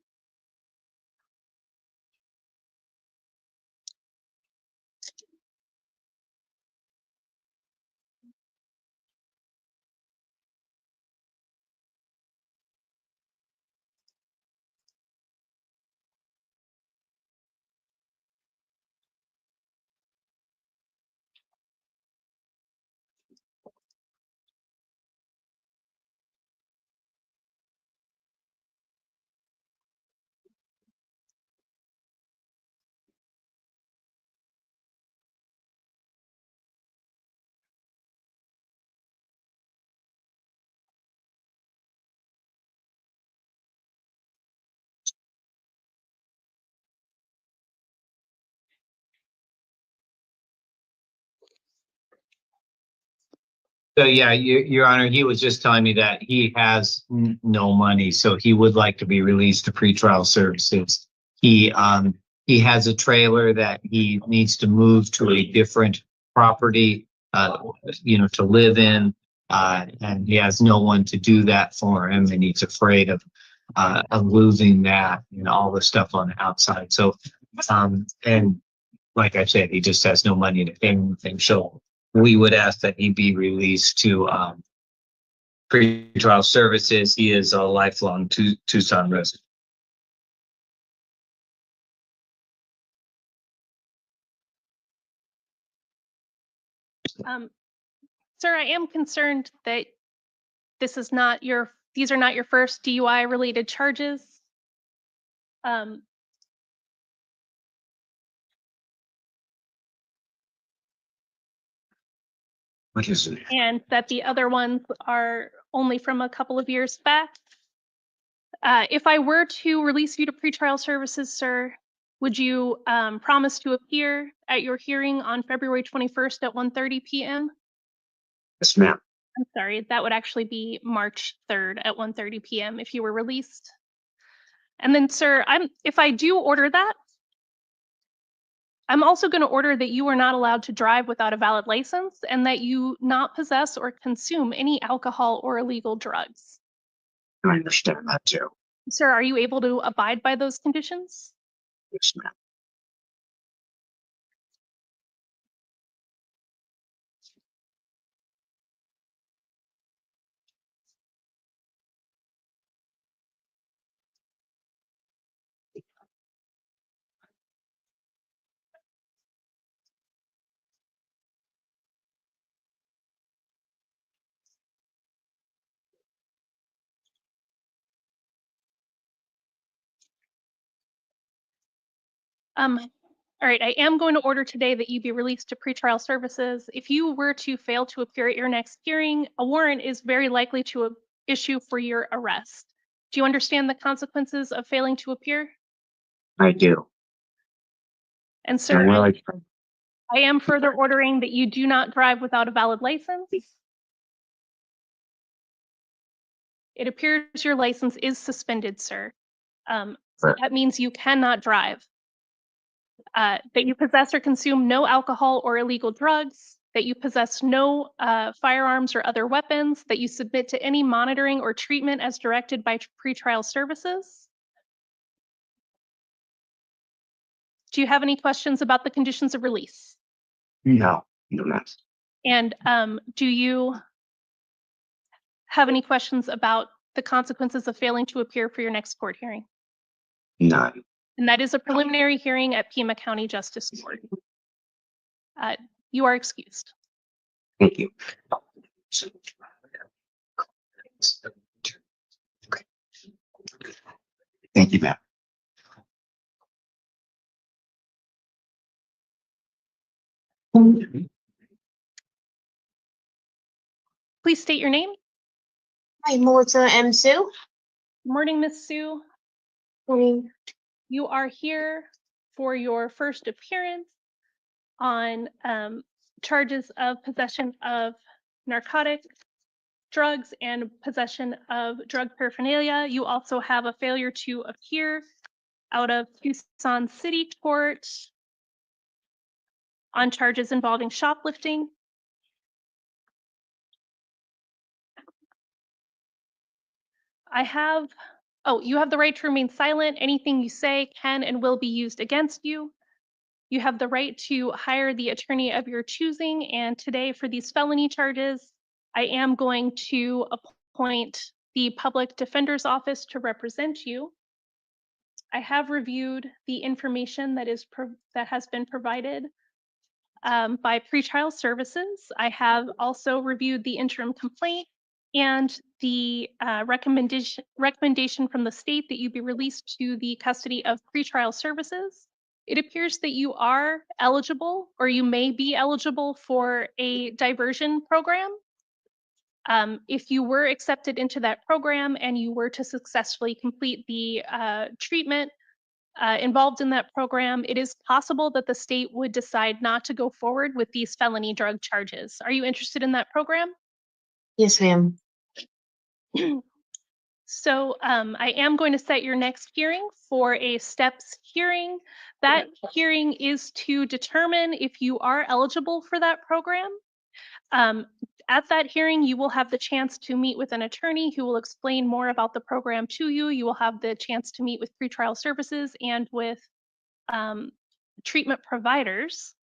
So yeah, Your Honor, he was just telling me that he has no money, so he would like to be released to pretrial services. He has a trailer that he needs to move to a different property, to live in, and he has no one to do that for him, and he's afraid of losing that and all the stuff on the outside. So, and like I said, he just has no money to pay anything. So we would ask that he be released to pretrial services. He is a lifelong Tucson resident. Sir, I am concerned that these are not your first DUI related charges. What is it? And that the other ones are only from a couple of years back. If I were to release you to pretrial services, sir, would you promise to appear at your hearing on February 21st at 1:30 p.m.? Yes, ma'am. I'm sorry, that would actually be March 3rd at 1:30 p.m. if you were released. And then, sir, if I do order that, I'm also going to order that you are not allowed to drive without a valid license and that you not possess or consume any alcohol or illegal drugs. I understand that too. Sir, are you able to abide by those conditions? Yes, ma'am. All right, I am going to order today that you be released to pretrial services. If you were to fail to appear at your next hearing, a warrant is very likely to issue for your arrest. Do you understand the consequences of failing to appear? I do. And sir, I know I- I am further ordering that you do not drive without a valid license. It appears your license is suspended, sir. So that means you cannot drive. That you possess or consume no alcohol or illegal drugs, that you possess no firearms or other weapons, that you submit to any monitoring or treatment as directed by pretrial services. Do you have any questions about the conditions of release? No, not. And do you have any questions about the consequences of failing to appear for your next court hearing? None. And that is a preliminary hearing at Pima County Justice Court. You are excused. Thank you. Thank you, ma'am. Please state your name. Hi, Melissa M. Sue. Good morning, Miss Sue. Morning. You are here for your first appearance on charges of possession of narcotics, drugs, and possession of drug paraphernalia. You also have a failure to appear out of Tucson City Court on charges involving shoplifting. You have the right to remain silent. Anything you say can and will be used against you. You have the right to hire the attorney of your choosing. And today, for these felony charges, I am going to appoint the public defender's office to represent you. I have reviewed the information that has been provided by pretrial services. I have also reviewed the interim complaint and the recommendation from the state that you be released to the custody of pretrial services. It appears that you are eligible, or you may be eligible, for a diversion program. If you were accepted into that program and you were to successfully complete the treatment involved in that program, it is possible that the state would decide not to go forward with these felony drug charges. Are you interested in that program? Yes, ma'am. So I am going to set your next hearing for a steps hearing. That hearing is to determine if you are eligible for that program. At that hearing, you will have the chance to meet with an attorney who will explain more about the program to you. You will have the chance to meet with pretrial services and with treatment providers.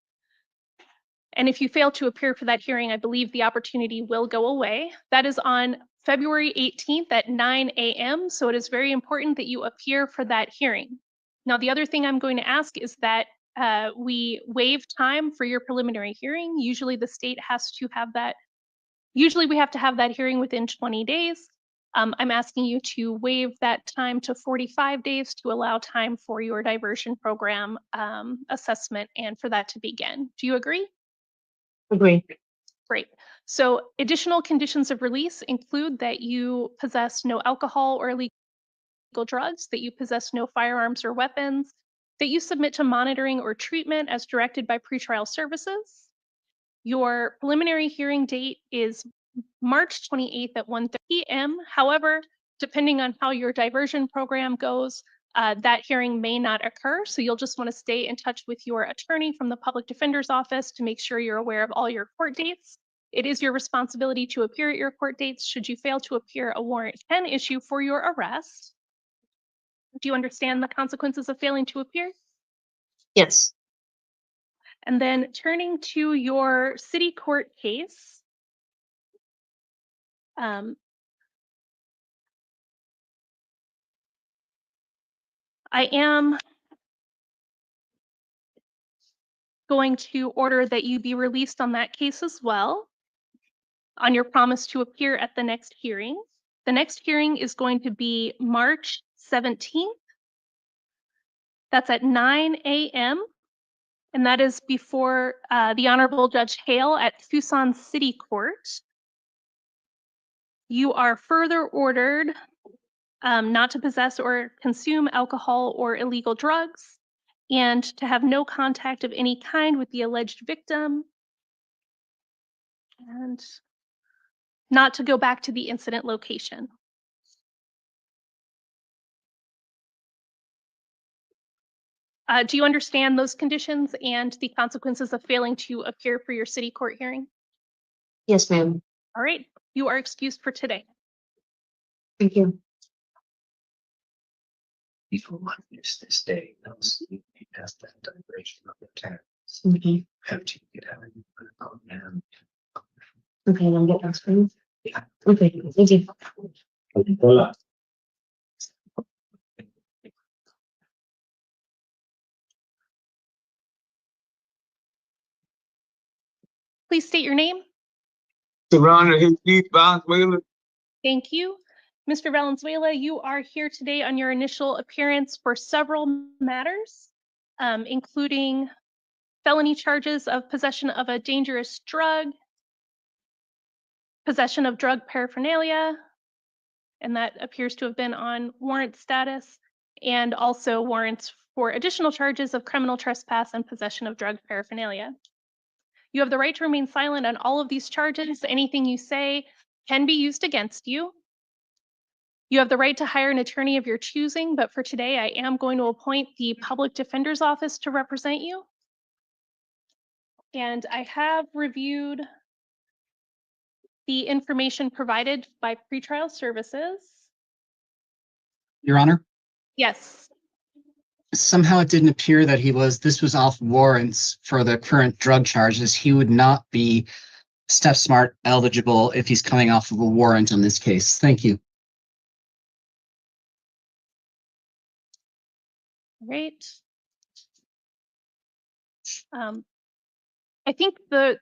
And if you fail to appear for that hearing, I believe the opportunity will go away. That is on February 18th at 9 a.m. So it is very important that you appear for that hearing. Now, the other thing I'm going to ask is that we waive time for your preliminary hearing. Usually the state has to have that. Usually we have to have that hearing within 20 days. I'm asking you to waive that time to 45 days to allow time for your diversion program assessment and for that to begin. Do you agree? Agree. Great. So additional conditions of release include that you possess no alcohol or illegal drugs, that you possess no firearms or weapons, that you submit to monitoring or treatment as directed by pretrial services. Your preliminary hearing date is March 28th at 1:30 p.m. However, depending on how your diversion program goes, that hearing may not occur. So you'll just want to stay in touch with your attorney from the public defender's office to make sure you're aware of all your court dates. It is your responsibility to appear at your court dates. Should you fail to appear, a warrant can issue for your arrest. Do you understand the consequences of failing to appear? Yes. And then turning to your city court case, I am going to order that you be released on that case as well, on your promise to appear at the next hearing. The next hearing is going to be March 17th. That's at 9 a.m. and that is before the Honorable Judge Hale at Tucson City Court. You are further ordered not to possess or consume alcohol or illegal drugs, and to have no contact of any kind with the alleged victim, and not to go back to the incident location. Do you understand those conditions and the consequences of failing to appear for your city court hearing? Yes, ma'am. All right, you are excused for today. Thank you. People want this day, those you pass that duration of the term. Okay. Have to get out of and Okay, and I'm getting that screen. Yeah. Okay, thank you. Hola. Please state your name. Savannah Lei, Valenzuela. Thank you. Mr. Valenzuela, you are here today on your initial appearance for several matters, including felony charges of possession of a dangerous drug, possession of drug paraphernalia, and that appears to have been on warrant status, and also warrants for additional charges of criminal trespass and possession of drug paraphernalia. You have the right to remain silent on all of these charges. Anything you say can be used against you. You have the right to hire an attorney of your choosing, but for today, I am going to appoint the Public Defender's Office to represent you. And I have reviewed the information provided by pretrial services. Your Honor, Yes. somehow it didn't appear that this was off warrants for the current drug charges. He would not be Step Smart eligible if he's coming off of a warrant on this case. Thank you. Right. I think the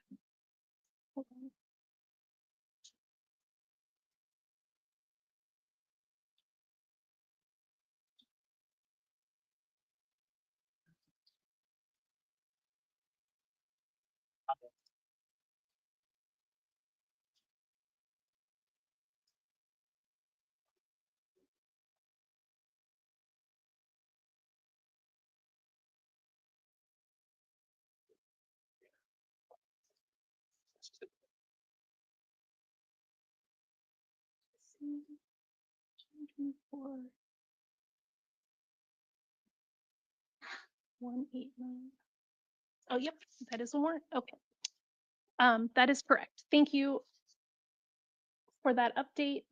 Oh, yep, that is a warrant. Okay. That is correct. Thank you for that update.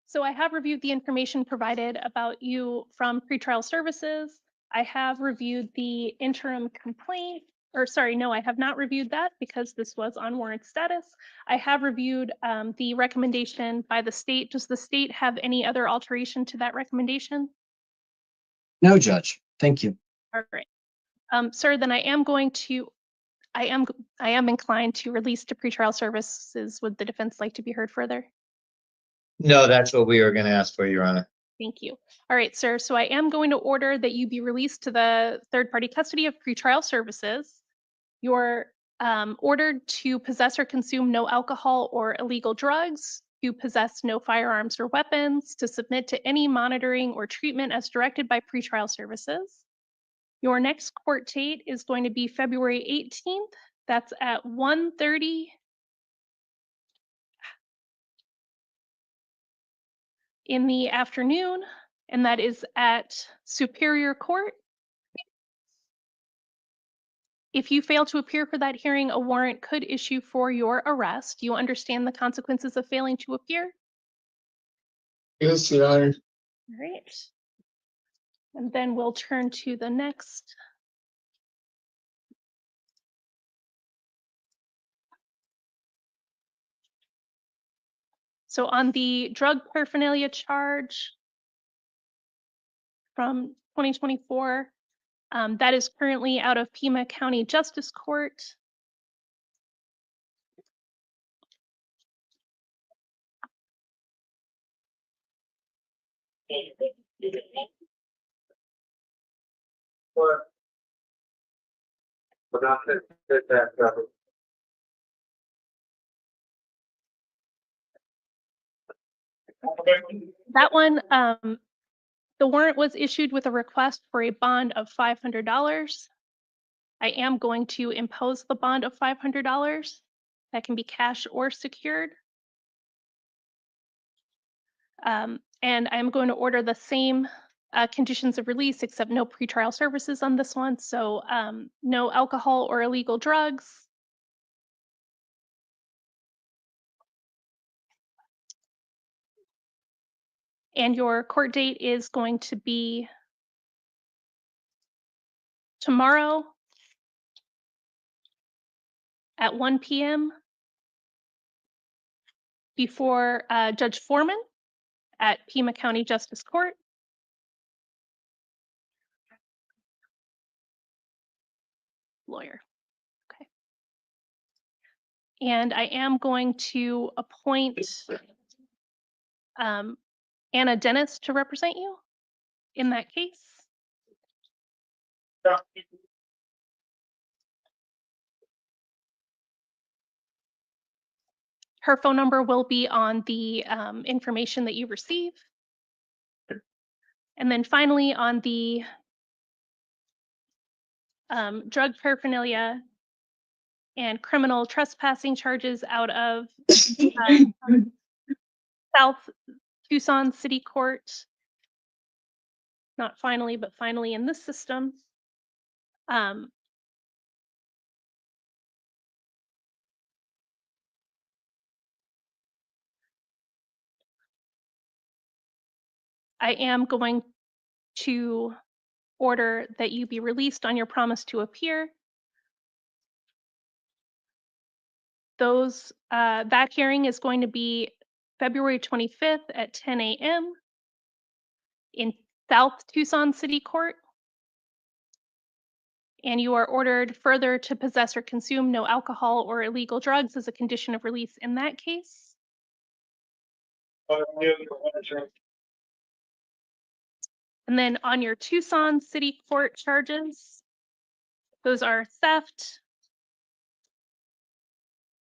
So I have reviewed the information provided about you from pretrial services. I have reviewed the interim complaint, or sorry, no, I have not reviewed that because this was on warrant status. I have reviewed the recommendation by the state. Does the state have any other alteration to that recommendation? No, Judge. Thank you. All right. Sir, then I am inclined to release to pretrial services. Would the defense like to be heard further? No, that's what we were going to ask for, Your Honor. Thank you. All right, sir. So I am going to order that you be released to the third-party custody of pretrial services. You're ordered to possess or consume no alcohol or illegal drugs, to possess no firearms or weapons, to submit to any monitoring or treatment as directed by pretrial services. Your next court date is going to be February 18th. That's at 1:30 in the afternoon, and that is at Superior Court. If you fail to appear for that hearing, a warrant could issue for your arrest. You understand the consequences of failing to appear? Yes, Your Honor. All right. And then we'll turn to the next. So on the drug paraphernalia charge from 2024, that is currently out of Pima County Justice Court. That one, the warrant was issued with a request for a bond of $500. I am going to impose the bond of $500. That can be cash or secured. And I'm going to order the same conditions of release, except no pretrial services on this one. So no alcohol or illegal drugs. And your court date is going to be tomorrow at 1 p.m. before Judge Foreman at Pima County Justice Court. Lawyer. Okay. And I am going to appoint Anna Dennis to represent you in that case. Her phone number will be on the information that you receive. And then finally, on the drug paraphernalia and criminal trespassing charges out of South Tucson City Court. Not finally, but finally in this system. I am going to order that you be released on your promise to appear. That hearing is going to be February 25th at 10 a.m. in South Tucson City Court. And you are ordered further to possess or consume no alcohol or illegal drugs as a condition of release in that case. And then on your Tucson City Court charges, those are theft.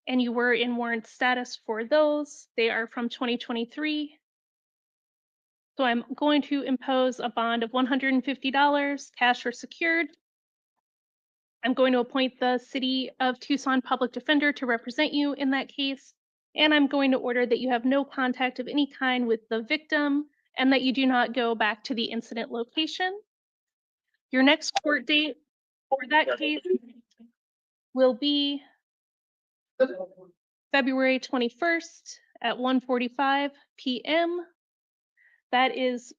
And you were in warrant status for those. They are from 2023. So I'm going to impose a bond of $150, cash or secured. I'm going to appoint the City of Tucson Public Defender to represent you in that case. And I'm going to order that you have no contact of any kind with the victim and that you do not go back to the incident location. Your next court date for that case will be February 21st at 1:45 p.m. That is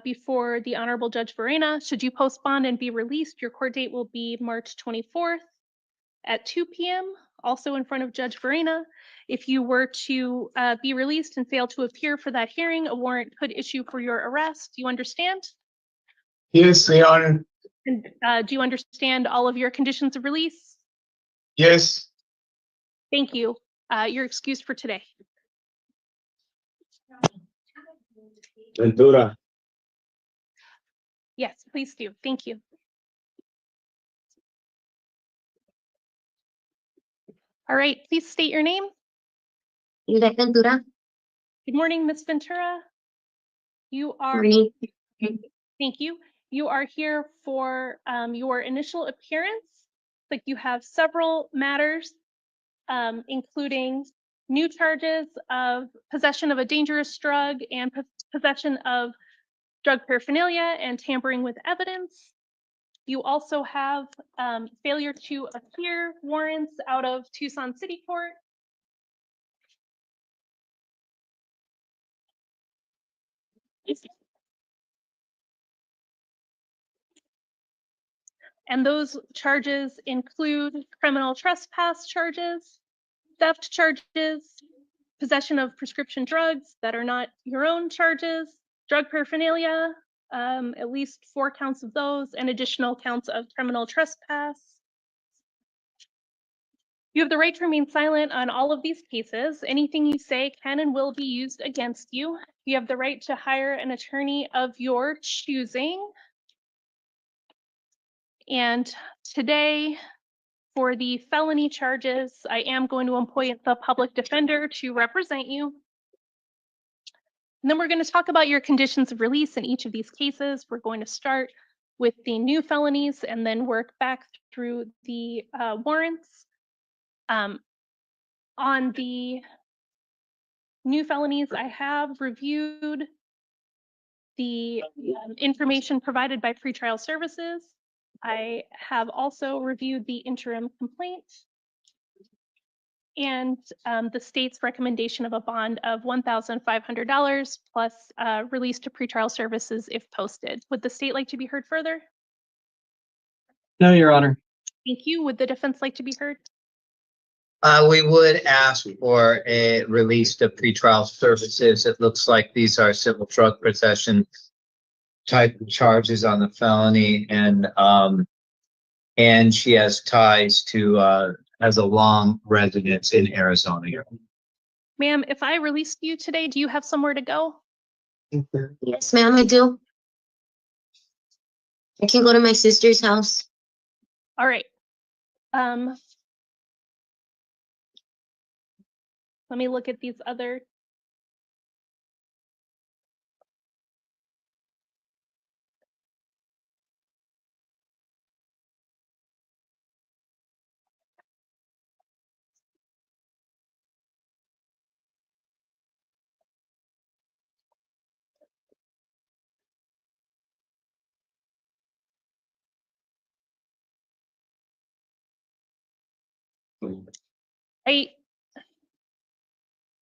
before the Honorable Judge Verena. Should you postpone and be released, your court date will be March 24th at 2 p.m., also in front of Judge Verena. If you were to be released and fail to appear for that hearing, a warrant could issue for your arrest. Do you understand? Yes, Your Honor. And do you understand all of your conditions of release? Yes. Thank you. You're excused for today. Ventura. Yes, please do. Thank you. All right, please state your name. Ventura. Good morning, Ms. Ventura. You are, Morning. thank you. You are here for your initial appearance. Like you have several matters, including new charges of possession of a dangerous drug and possession of drug paraphernalia and tampering with evidence. You also have failure to appear warrants out of Tucson City Court. And those charges include criminal trespass charges, theft charges, possession of prescription drugs that are not your own charges, drug paraphernalia, at least 4 counts of those, and additional counts of criminal trespass. You have the right to remain silent on all of these cases. Anything you say can and will be used against you. You have the right to hire an attorney of your choosing. And today, for the felony charges, I am going to appoint the public defender to represent you. And then we're going to talk about your conditions of release in each of these cases. We're going to start with the new felonies and then work back through the warrants. On the new felonies, I have reviewed the information provided by pretrial services. I have also reviewed the interim complaint and the state's recommendation of a bond of $1,500 plus release to pretrial services if posted. Would the state like to be heard further? No, Your Honor. Thank you. Would the defense like to be heard? We would ask for a release to pretrial services. It looks like these are civil drug possession type of charges on the felony, and she has ties to has a long residence in Arizona. Ma'am, if I released you today, do you have somewhere to go? Yes, ma'am, I do. I can go to my sister's house. All right. Let me look at these other.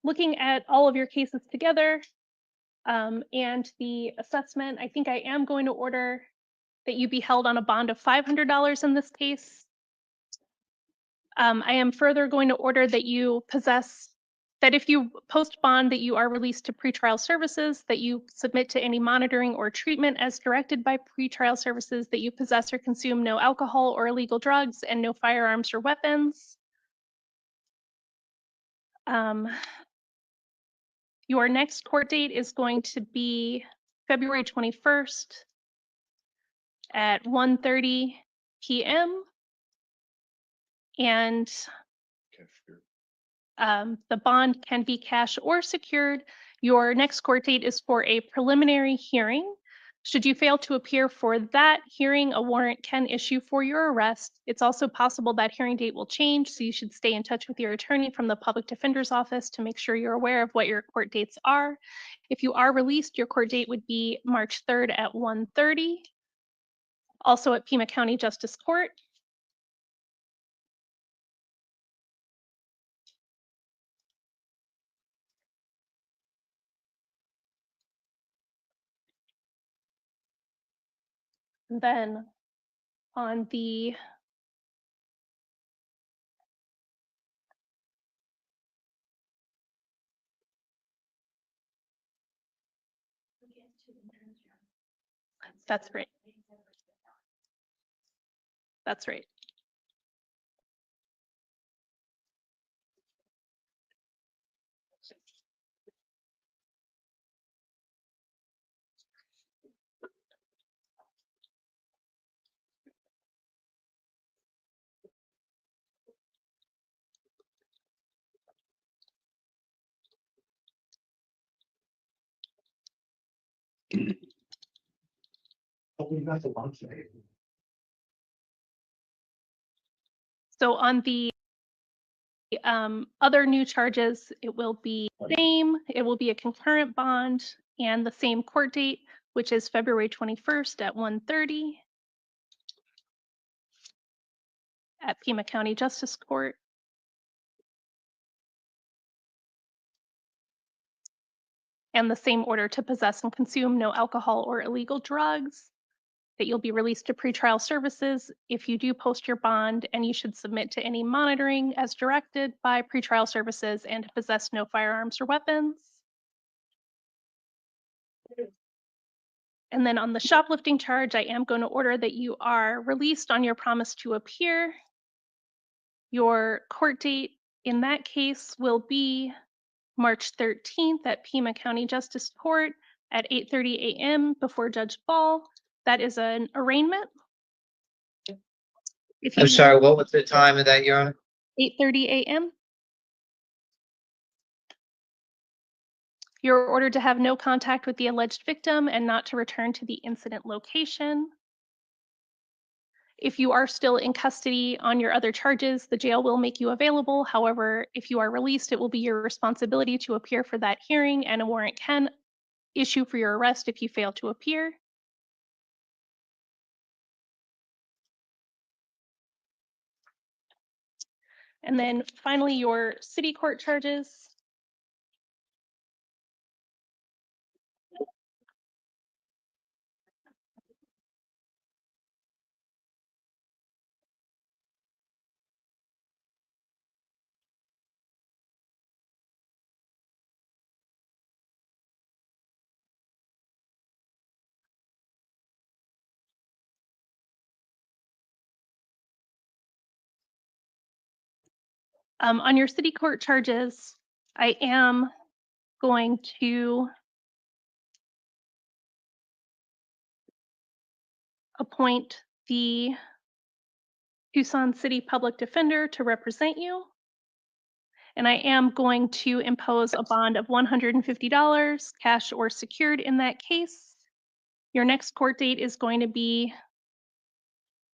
Looking at all of your cases together and the assessment, I think I am going to order that you be held on a bond of $500 in this case. I am further going to order that you possess, that if you post bond that you are released to pretrial services, that you submit to any monitoring or treatment as directed by pretrial services, that you possess or consume no alcohol or illegal drugs and no firearms or weapons. Your next court date is going to be February 21st at 1:30 p.m. And the bond can be cash or secured. Your next court date is for a preliminary hearing. Should you fail to appear for that hearing, a warrant can issue for your arrest. It's also possible that hearing date will change, so you should stay in touch with your attorney from the public defender's office to make sure you're aware of what your court dates are. If you are released, your court date would be March 3rd at 1:30, also at Pima County Justice Court. And then on the That's right. That's right. So on the other new charges, it will be the same. It will be a concurrent bond and the same court date, which is February 21st at 1:30 at Pima County Justice Court. And the same order to possess and consume no alcohol or illegal drugs, that you'll be released to pretrial services if you do post your bond, and you should submit to any monitoring as directed by pretrial services and possess no firearms or weapons. And then on the shoplifting charge, I am going to order that you are released on your promise to appear. Your court date in that case will be March 13th at Pima County Justice Court at 8:30 a.m. before Judge Ball. That is an arraignment. If you I'm sorry, what was the time of that, Your Honor? 8:30 a.m. You're ordered to have no contact with the alleged victim and not to return to the incident location. If you are still in custody on your other charges, the jail will make you available. However, if you are released, it will be your responsibility to appear for that hearing, and a warrant can issue for your arrest if you fail to appear. And then finally, your city court charges. On your city court charges, I am going to appoint the Tucson City Public Defender to represent you. And I am going to impose a bond of $150, cash or secured in that case. Your next court date is going to be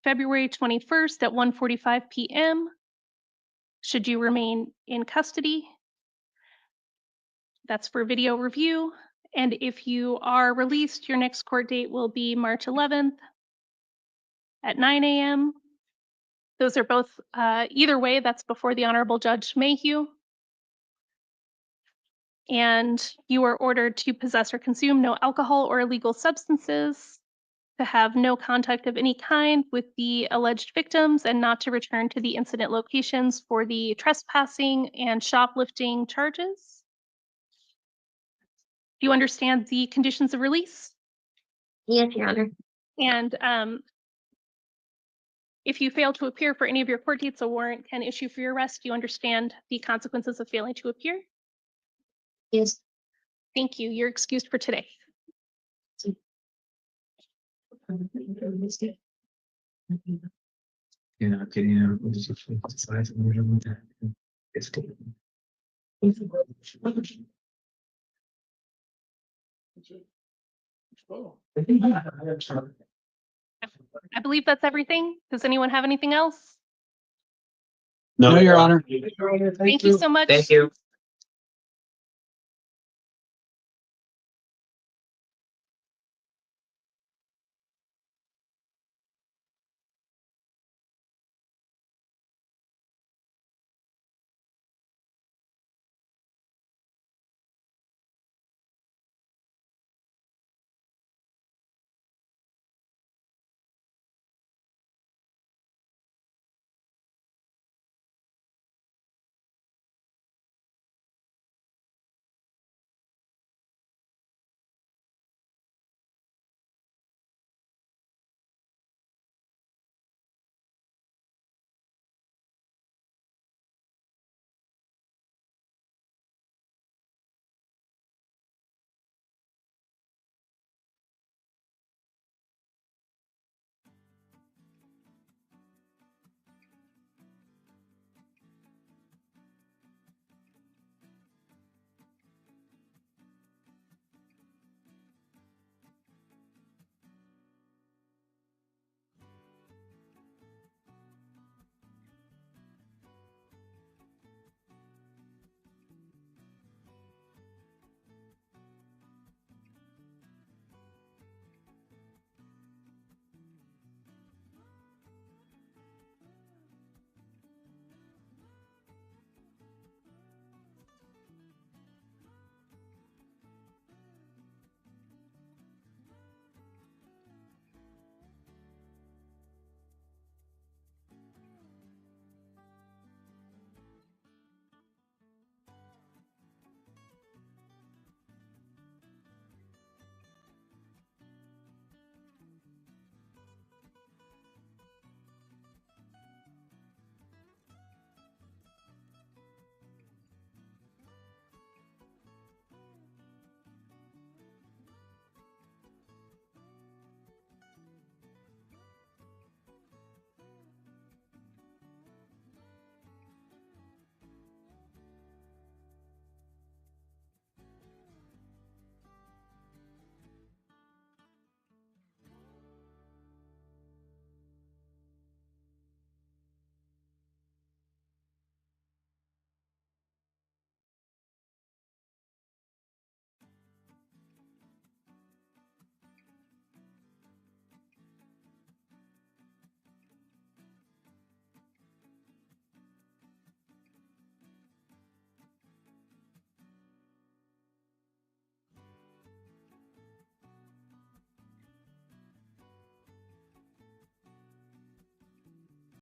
February 21st at 1:45 p.m. Should you remain in custody. That's for video review. And if you are released, your next court date will be March 11th at 9 a.m. Those are both, either way, that's before the Honorable Judge Mayhew. And you are ordered to possess or consume no alcohol or illegal substances, to have no contact of any kind with the alleged victims, and not to return to the incident locations for the trespassing and shoplifting charges. Do you understand the conditions of release? Yes, Your Honor. And if you fail to appear for any of your court dates, a warrant can issue for your arrest. Do you understand the consequences of failing to appear? Yes. Thank you. You're excused for today. You're not getting out. Decides we're doing that. It's good. I believe that's everything. Does anyone have anything else? No, Your Honor. Thank you so much. Thank you.